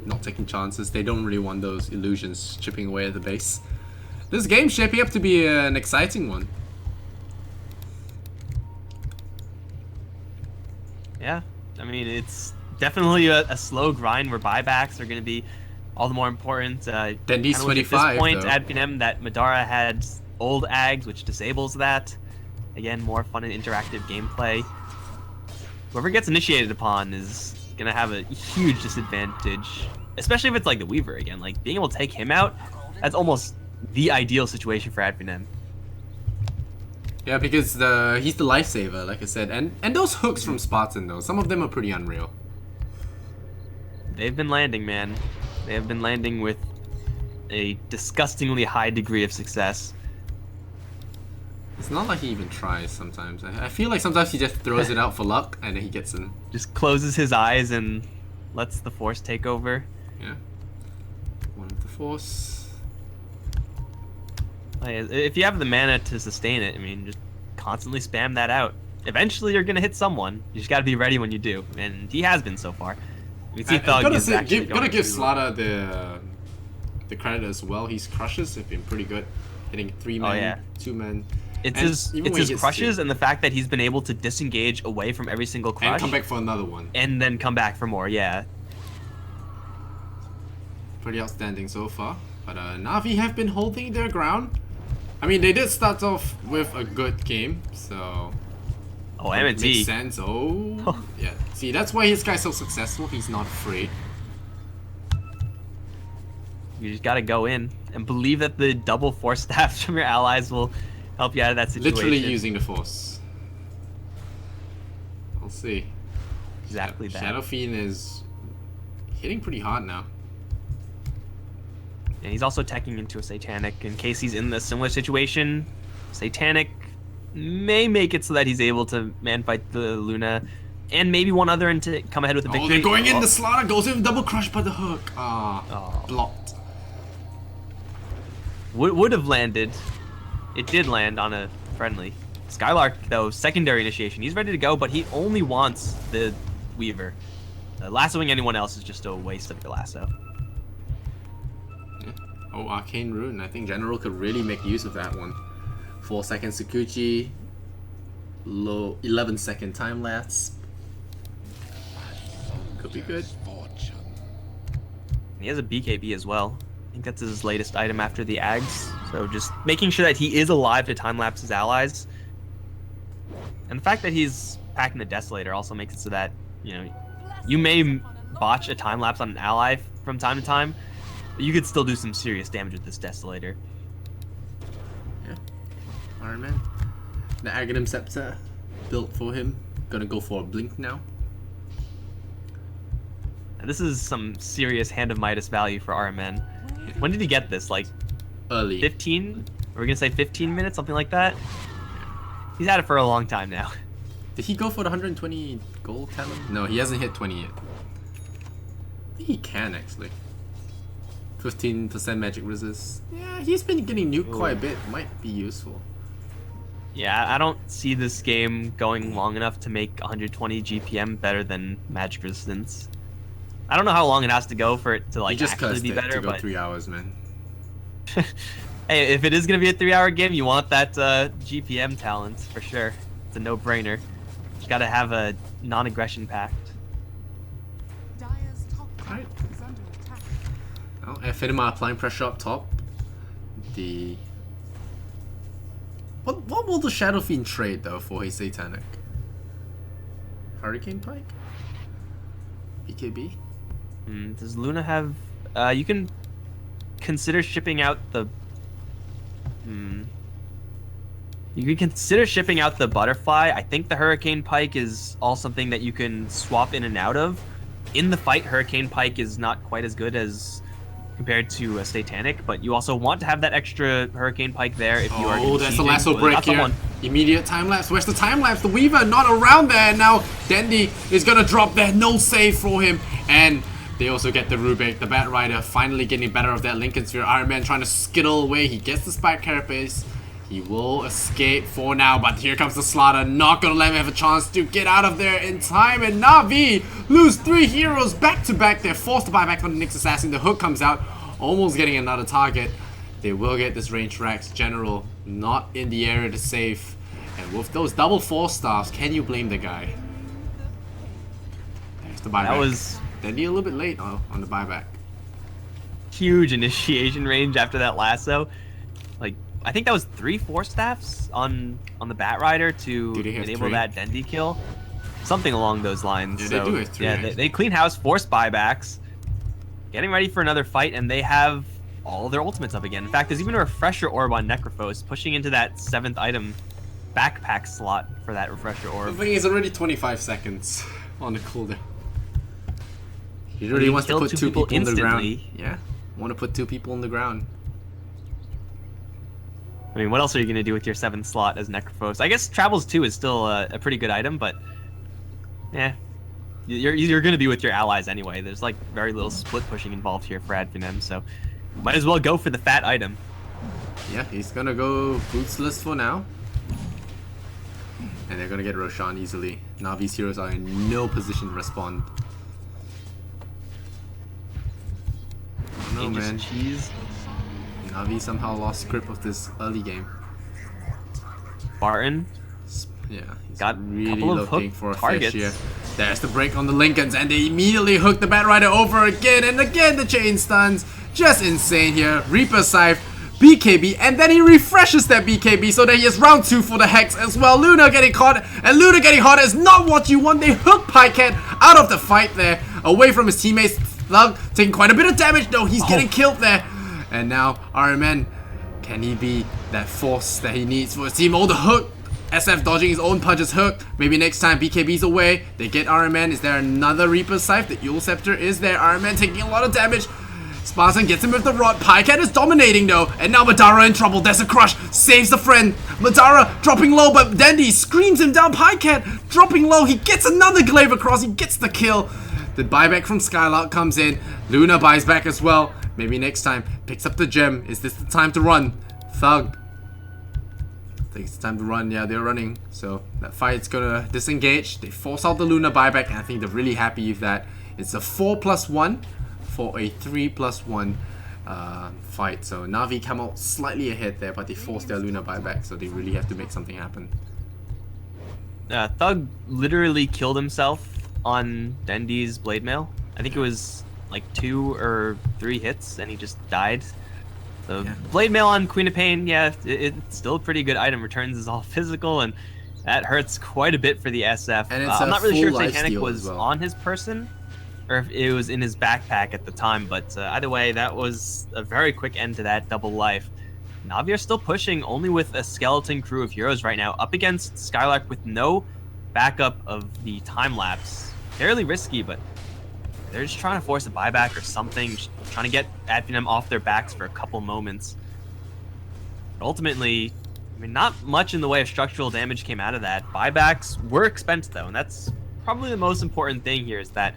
Not taking chances. They don't really want those illusions chipping away at the base. This game's shaping up to be an exciting one. Yeah, I mean, it's definitely a slow grind where buybacks are going to be all the more important. Dandy's 25, at this point, though. Finem, that Madara had old Ags, which disables that. Again, more fun and interactive gameplay. Whoever gets initiated upon is going to have a huge disadvantage, especially if it's like the Weaver again. Like, being able to take him out, that's almost the ideal situation for Finem. Yeah, because he's the lifesaver, like I said. And those hooks from Spartan, though, some of them are pretty unreal. They've been landing, man. They have been landing with a disgustingly high degree of success. It's not like he even tries sometimes. I feel like sometimes he just throws it out for luck, and then he gets in. Just closes his eyes and lets the Force take over. Yeah. One with the Force. If you have the mana to sustain it, I mean, just constantly spam that out. Eventually, you're going to hit someone. You just got to be ready when you do, and he has been so far. You see I Thug gotta is say, actually gotta going give to- Slaughter the credit as well. His crushes have been pretty good, hitting 3 men, yeah. 2 men. It's And his even it's when he his hits crushes 2, and the fact that he's been able to disengage away from every single crush and come back for another one. and then come back for more. Yeah. Pretty outstanding so far. But NaVi have been holding their ground. I mean, they did start off with a good game, so Oh, it makes M&T. sense. Oh, yeah. See, that's why this guy's so successful. He's not afraid. You just gotta go in and believe that the double force staffs from your allies will help you out of that situation. Literally using the force. We'll see. exactly that. Shadow Fiend is hitting pretty hard now. And he's also teching into a Satanic in case he's in a similar situation. Satanic may make it so that he's able to man fight the Luna and maybe one other and to come ahead with a victory. Oh, they're going in. The Slaughter goes in, double crush by the hook. Oh. Blocked. Would have landed. It did land on a friendly. Skylark, though, secondary initiation. He's ready to go, but he only wants the Weaver. Lassoing anyone else is just a waste of your lasso. Yeah. Oh, Arcane Rune. I think General could really make use of that one. 4-second Sakuchi. Low 11-second time lapse. Could be good. He has a BKB as well. I think that's his latest item after the Ags. So just making sure that he is alive to time-lapse his allies. And the fact that he's packing the Desolator also makes it so that, you know, you may botch a time-lapse on an ally from time to time, but you could still do some serious damage with this Desolator. Yeah. Iron Man. The Aghanim Scepter built for him. Gonna go for a blink now. And this is some serious Hand of Midas value for RMN. When did he get this? Like Early. 15? Are we gonna say 15 minutes? Something like that? He's had it for a long time now. Did he go for the 120 gold talent? No, he hasn't hit 20 yet. I think he can actually. 15% magic resist. Yeah, he's been getting nuked quite a bit. Might be useful. Yeah, I don't see this game going long enough to make 120 GPM better than magic resistance. I don't know how long it has to go for it to He like just actually cursed be it better, to go but 3 hours, man. hey, if it is gonna be a 3-hour game, you want that GPM talent for sure. It's a no-brainer. You gotta have a non-aggression pact. Dire's top tower Alright. is under attack. Well, Finem are applying pressure up top. The... What will the Shadow Fiend trade though for his Satanic? Hurricane Pike? BKB? Does Luna have... you can consider shipping out the... You can consider shipping out the Butterfly. I think the Hurricane Pike is all something that you can swap in and out of. In the fight, Hurricane Pike is not quite as good as compared to a Satanic, but you also want to have that extra Hurricane Pike there if you are Oh, that's a sieging. lasso Well, break that's the here. one. Immediate time lapse. Where's the time lapse? The Weaver not around there. And now Dandy is gonna drop there. No save for him. And they also get the Rubik. The Bat Rider finally getting better of that Lincoln Sphere. Iron Man trying to skittle away. He gets the Spike Carapace. He will escape for now, but here comes the Slaughter. Not gonna let him have a chance to get out of there in time. And NaVi lose 3 heroes back to back. They're forced to buy back on the Nyx Assassin. The hook comes out, almost getting another target. They will get this range Rex. General not in the area to save. And with those double 4-stars, can you blame the guy? There's the buyback. That was Dandy a little bit late on the buyback. huge initiation range after that lasso. Like, I think that was 3 4 staffs on the Bat Rider to Do they have enable 3? that Dendy kill. Something along those lines. Yeah, so, they do have 3, yeah, actually. they clean house, force buybacks, getting ready for another fight, and they have all of their ultimates up again. In fact, there's even a refresher orb on Necrophos, pushing into that 7th item backpack slot for that refresher The orb. thing is already 25 seconds on the cooldown. He When really you wants to kill put 2 2 people people on the ground. instantly. Yeah, want to put 2 people on the ground. I mean, what else are you going to do with your 7th slot as Necrophos? I guess Travels 2 is still a pretty good item, but yeah. You're going to be with your allies anyway. There's like very little split pushing involved here for Finem, so might as well go for the fat item. Yeah, he's gonna go bootsless for now. And they're gonna get Roshan easily. NaVi's heroes are in no position to respond. changes man. cheese. NaVi somehow lost grip of this early game. Barton Yeah, he's got a really couple of looking hook for a targets. fish here. There's the break on the Lincolns, and they immediately hook the Bat Rider over again, and again the chain stuns. Just insane here. Reaper Scythe, BKB, and then he refreshes that BKB so that he has round 2 for the Hex as well. Luna getting caught, and Luna getting hot is not what you want. They hook Pycat out of the fight there, away from his teammates. Thug taking quite a bit of damage though. He's getting killed there. And now RMN, can he be that force that he needs for his team? Oh, the hook. SF dodging his own punches hook. Maybe next time BKB's away. They get RMN. Is there another Reaper Scythe? The Yule Scepter is there. RMN taking a lot of damage. Spartan gets him with the rod. Pycat is dominating though. And now Madara in trouble. There's a crush. Saves the friend. Madara dropping low, but Dandy screams him down. Pycat dropping low. He gets another glaive across. He gets the kill. The buyback from Skylark comes in. Luna buys back as well. Maybe next time. Picks up the gem. Is this the time to run? Thug. I think it's time to run. Yeah, they're running. So that fight's gonna disengage. They force out the Luna buyback, and I think they're really happy with that. It's a 4+1 for a 3+1 fight. So NaVi come out slightly ahead there, but they forced their Luna buyback, so they really have to make something happen. Thug literally killed himself on Dendy's blade mail. I think it was like 2 or 3 hits, and he just died. So Yeah. blade mail on Queen of Pain, yeah, it's still a pretty good item. Returns is all physical, and that hurts quite a bit for the SF. And it's I'm a not really sure full if Satanic lifesteal was as well. on his person or if it was in his backpack at the time, but either way, that was a very quick end to that double life. NaVi are still pushing, only with a skeleton crew of heroes right now, up against Skylark with no backup of the time lapse. Fairly risky, but they're just trying to force a buyback or something, just trying to get Finem off their backs for a couple moments. But ultimately, I mean, not much in the way of structural damage came out of that. Buybacks were expensed though, and that's probably the most important thing here is that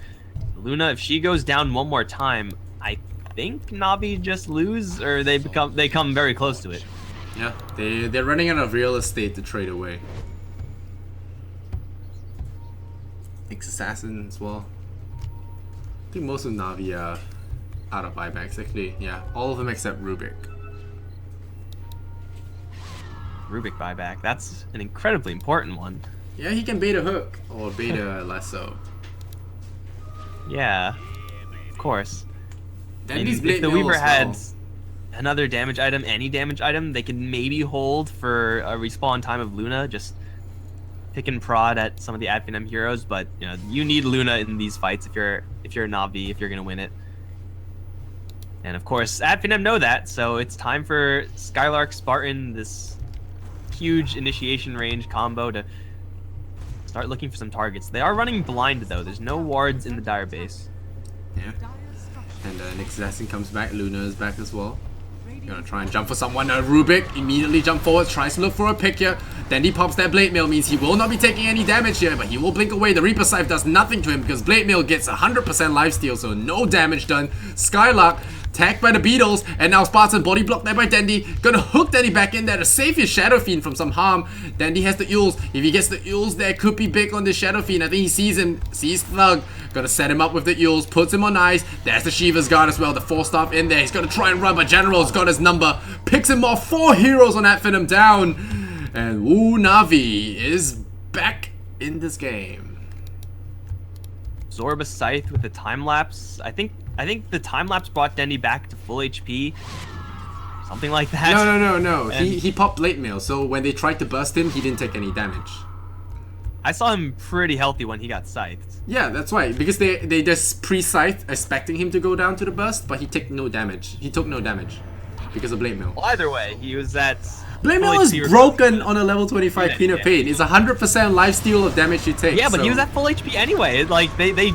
Luna, if she goes down one more time, I think NaVi just lose, or they come very close to it. Yeah, they're running out of real estate to trade away. X Assassin as well. I think most of NaVi are out of buybacks actually. Yeah, all of them except Rubik. Rubik buyback, that's an incredibly important one. Yeah, he can bait a hook or bait a lasso. Yeah, of course. Dandy's If blade the mail Weaver as had well. another damage item, any damage item, they can maybe hold for a respawn time of Luna, just pick and prod at some of the Finem heroes, but you know, you need Luna in these fights if you're NaVi, if you're gonna win it. And of course, Finem know that, so it's time for Skylark Spartan, this huge initiation range combo, to start looking for some targets. They are running blind though, there's no wards in the Dire base. Yeah. And next assassin comes back, Luna is back as well. Gonna try and jump for someone. Rubik immediately jump forward, tries to look for a pick here. Dandy pops that blade mail, means he will not be taking any damage here, but he will blink away. The Reaper Scythe does nothing to him because blade mail gets 100% lifesteal, so no damage done. Skylark tagged by the Beatles, and now Spartan body blocked there by Dandy. Gonna hook Dandy back in there to save his Shadow Fiend from some harm. Dandy has the Euls. If he gets the Euls there, could be big on the Shadow Fiend. I think he sees him, sees Thug. Gonna set him up with the Euls, puts him on ice. There's the Shiva's Guard as well, the 4-staff in there. He's gonna try and run, but General's got his number. Picks him off, 4 heroes on that Finem down. And NaVi is back in this game. Zorba Scythe with the time lapse. I think the time lapse brought Dendy back to full HP. Something like that. No. And He popped late mail, so when they tried to burst him, he didn't take any damage. I saw him pretty healthy when he got scythed. Yeah, that's why. Because they just pre-scythed, expecting him to go down to the burst, but he took no damage. He took no damage because of blade mail. Well, either way, he was at Blade full mail is HP broken on a level 25 Yeah, Queen of yeah. Pain. It's 100% lifesteal of damage you take. Yeah, but he so- was at full HP anyway. Like they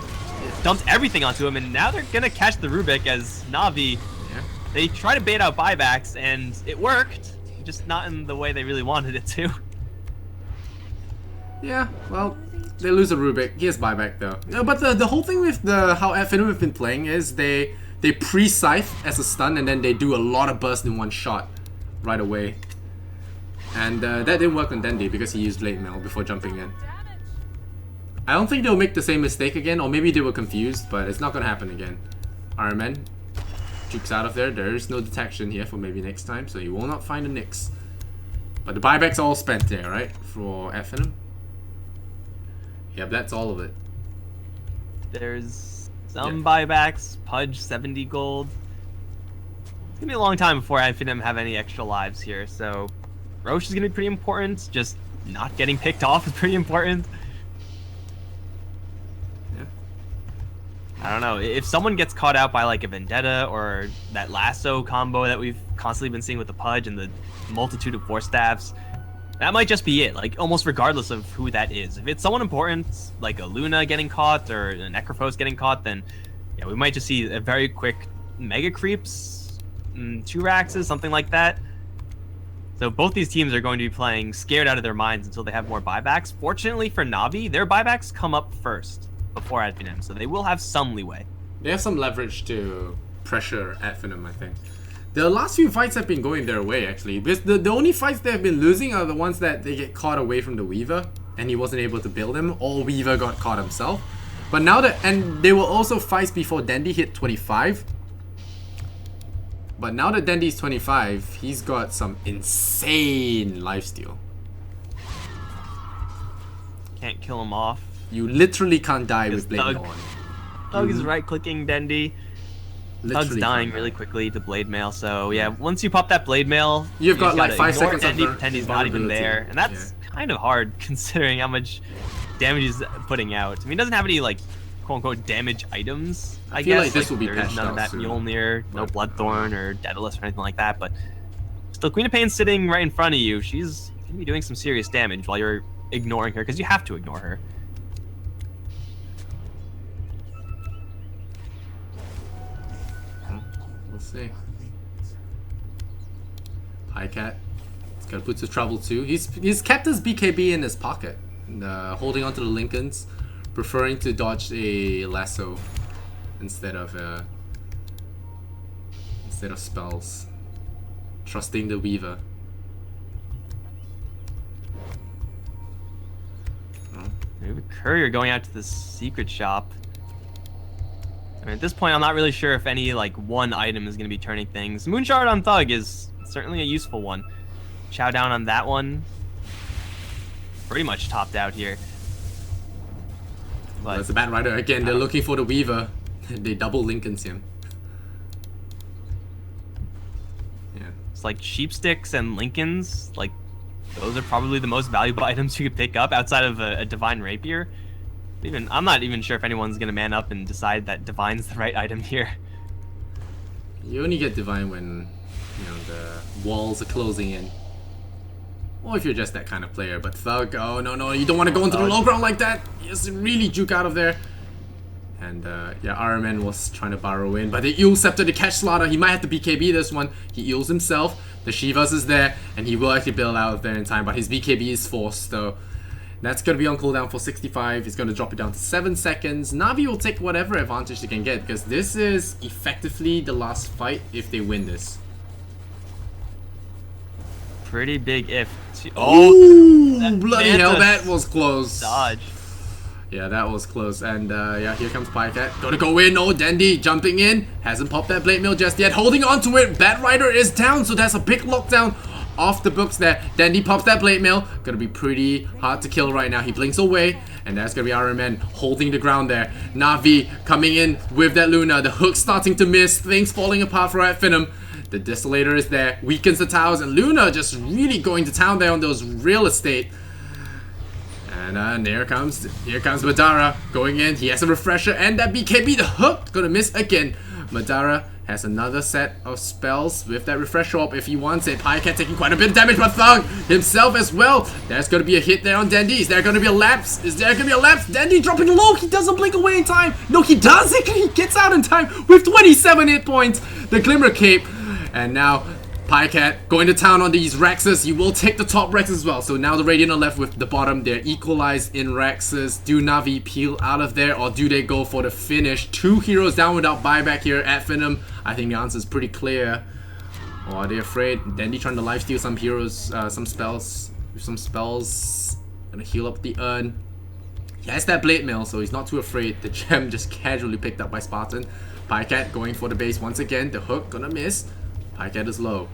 dumped everything onto him, and now they're gonna catch the Rubik as NaVi. Yeah. They try to bait out buybacks, and it worked, just not in the way they really wanted it to. Yeah, well, they lose a Rubik. He has buyback though. No, but the whole thing with how Finem have been playing is they pre-scythe as a stun and then they do a lot of burst in one shot right away. And that didn't work on Dendy because he used Blade Mail before jumping in. I don't think they'll make the same mistake again, or maybe they were confused, but it's not gonna happen again. RMN jukes out of there. There is no detection here for maybe next time, so you will not find the Nyx. But the buyback's all spent there, right? For Finem. Yep, that's all of it. There's some buybacks. Pudge 70 gold. It's gonna be a long time before Finem have any extra lives here. So Roche is gonna be pretty important. Just not getting picked off is pretty important. Yeah. I don't know. If someone gets caught out by like a Vendetta or that lasso combo that we've constantly been seeing with the Pudge and the multitude of Force Staffs, that might just be it. Like almost regardless of who that is. If it's someone important, like a Luna getting caught or a Necrophos getting caught, then yeah, we might just see a very quick Mega Creeps, 2 Raxes, something like that. So both these teams are going to be playing scared out of their minds until they have more buybacks. Fortunately for NaVi, their buybacks come up first before Finem, so they will have some leeway. They have some leverage to pressure Finem, I think. The last few fights have been going their way, actually. Because the only fights they have been losing are the ones that they get caught away from the Weaver, and he wasn't able to build him, or Weaver got caught himself. But now that, and they were also fights before Dandy hit 25. But now that Dandy's 25, he's got some insane lifesteal. Can't kill him off. You literally can't die Because with Blade Thug- Mail on. Thug is right-clicking Dendy. Thug's dying really quickly to Blade Mail, so yeah, once you pop that Blade Mail, You've got just like gotta 5 ignore seconds of Dendy, pretend he's not even vulnerability. there, and that's kind of hard considering how much damage he's putting out. I mean, he doesn't have any like quote-unquote damage items, I feel guess. like this will be there's patched none out of that soon. Mjolnir, no But, Bloodthorn or Daedalus or anything like that, but still, Queen of Pain's sitting right in front of you. She's gonna be doing some serious damage while you're ignoring her, because you have to ignore her. We'll see. Pycat. He's gotta put to trouble too. He's kept his BKB in his pocket, holding onto the Lincolns, preferring to dodge a lasso instead of spells. Trusting the Weaver. We have a courier going out to the secret shop. I mean, at this point, I'm not really sure if any like one item is going to be turning things. Moonshard on Thug is certainly a useful one. Chow down on that one. Pretty much topped out here. But That's a Bat Rider again. They're looking for the Weaver. They double Lincolns him. Yeah. it's like sheep sticks and Lincolns. Like those are probably the most valuable items you could pick up outside of a Divine Rapier. I'm not even sure if anyone's gonna man up and decide that Divine's the right item here. You only get Divine when, you know, the walls are closing in. Or if you're just that kind of player. But Thug, oh no, you don't want to go into the low ground like that. He has to really juke out of there. And yeah, RMN was trying to burrow in, but the Eel Scepter to catch Slaughter. He might have to BKB this one. He eels himself. The Shivas is there, and he will actually bail out of there in time, but his BKB is forced, so that's going to be on cooldown for 65. He's going to drop it down to 7 seconds. NaVi will take whatever advantage they can get, because this is effectively the last fight if they win this. Pretty big if. Oh, that bloody hell, Mantis that was close. dodge. Yeah, that was close. And yeah, here comes Pycat. Gotta go in. Oh, Dandy jumping in. Hasn't popped that Blade Mail just yet. Holding on to it. Bat Rider is down, so that's a big lockdown off the books there. Dandy pops that Blade Mail. Gonna be pretty hard to kill right now. He blinks away, and that's gonna be RMN holding the ground there. NaVi coming in with that Luna. The hook starting to miss. Things falling apart for Finem. The Desolator is there. Weakens the towers, and Luna just really going to town there on those real estate. And here comes Madara going in. He has a refresher and that BKB. The hook gonna miss again. Madara has another set of spells with that refresher up if he wants it. Pycat taking quite a bit of damage, but Thug himself as well. There's gonna be a hit there on Dandy. Is there gonna be a lapse? Is there gonna be a lapse? Dandy dropping low. He doesn't blink away in time. No, he does. He gets out in time with 27 hit points. The Glimmer Cape. And now Pycat going to town on these Rexes. He will take the top Rexes as well. So now the Radiant are left with the bottom. They're equalized in Rexes. Do NaVi peel out of there, or do they go for the finish? 2 heroes down without buyback here at Finem. I think the answer is pretty clear. Or are they afraid? Dandy trying to lifesteal some heroes, some spells. With some spells. Gonna heal up the urn. He has that blade mail, so he's not too afraid. The gem just casually picked up by Spartan. Pycat going for the base once again. The hook gonna miss. Pycat is low.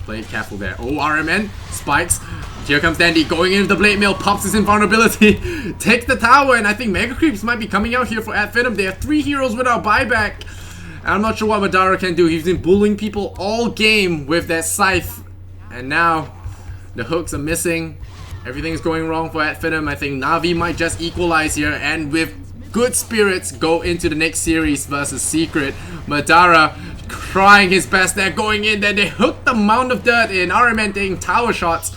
Play it careful there. Oh, RMN spikes. Here comes Dandy going in with the blade mail. Pops his invulnerability. Takes the tower, and I think Mega Creeps might be coming out here for Finem. They have 3 heroes without buyback. I'm not sure what Madara can do. He's been bullying people all game with that scythe. And now, the hooks are missing. Everything is going wrong for Finem. I think NaVi might just equalize here. And with good spirits, go into the next series versus Secret. Madara trying his best there, going in there. They hooked the Mound of Dirt in. RMN taking tower shots.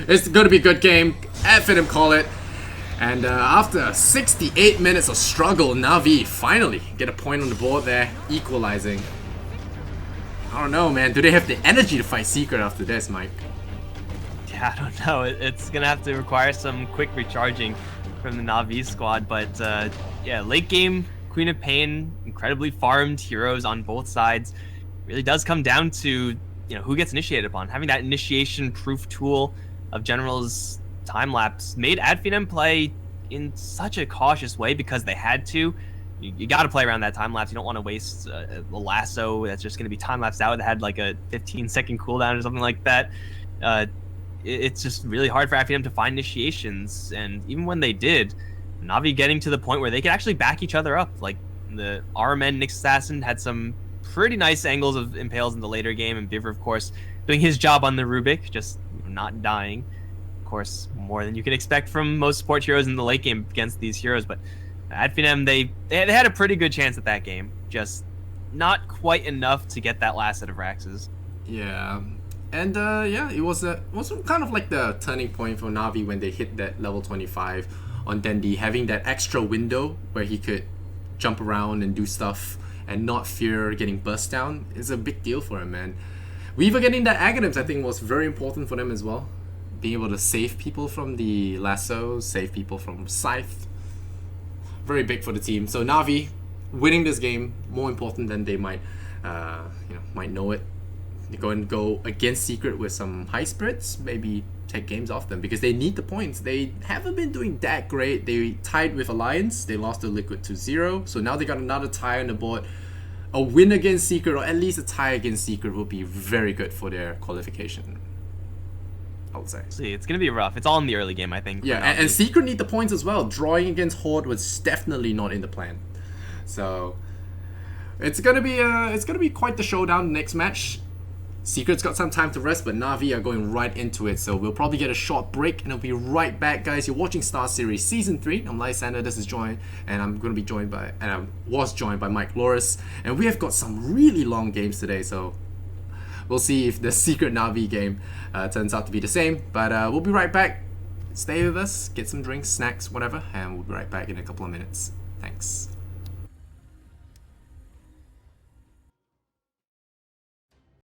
It's going to be a good game. Finem call it. And after 68 minutes of struggle, NaVi finally get a point on the board there, equalizing. I don't know, man. Do they have the energy to fight Secret after this, Mike? Yeah, I don't know. It's going to have to require some quick recharging from the NaVi squad. But yeah, late game, Queen of Pain, incredibly farmed heroes on both sides. Really does come down to, who gets initiated upon. Having that initiation proof tool of General's time lapse made Finem play in such a cautious way because they had to. You got to play around that time lapse. You don't want to waste a lasso that's just going to be time lapsed out that had like a 15-second cooldown or something like that. It's just really hard for Finem to find initiations, and even when they did, NaVi getting to the point where they could actually back each other up. Like the RMN Nyx Assassin had some pretty nice angles of impales in the later game, and Bivr, of course, doing his job on the Rubik, just not dying. Course, more than you can expect from most support heroes in the late game against these heroes, but Finem, they had a pretty good chance at that game, just not quite enough to get that last set of Raxes. Yeah, and yeah, it was kind of like the turning point for NaVi when they hit that level 25 on Dendi, having that extra window where he could jump around and do stuff and not fear getting burst down is a big deal for him, man. Weaver getting that Aghanims, I think, was very important for them as well. Being able to save people from the lasso, save people from Scythe. Very big for the team. So NaVi winning this game, more important than they might know it. They go against Secret with some high spirits, maybe take games off them because they need the points. They haven't been doing that great. They tied with Alliance. They lost to Liquid 2-0. So now they got another tie on the board. A win against Secret, or at least a tie against Secret, will be very good for their qualification, I would say. See, it's gonna be rough. It's all in the early game, I think. Yeah, and Secret need the points as well. Drawing against Horde was definitely not in the plan. So it's gonna be quite the showdown next match. Secret's got some time to rest, but NaVi are going right into it. So we'll probably get a short break, and I'll be right back, guys. You're watching Star Series Season 3. I'm Lysander. This is Joy, and I was joined by Mike Loris, and we have got some really long games today. So we'll see if the Secret NaVi game turns out to be the same. But we'll be right back. Stay with us, get some drinks, snacks, whatever, and we'll be right back in a couple of minutes. Thanks.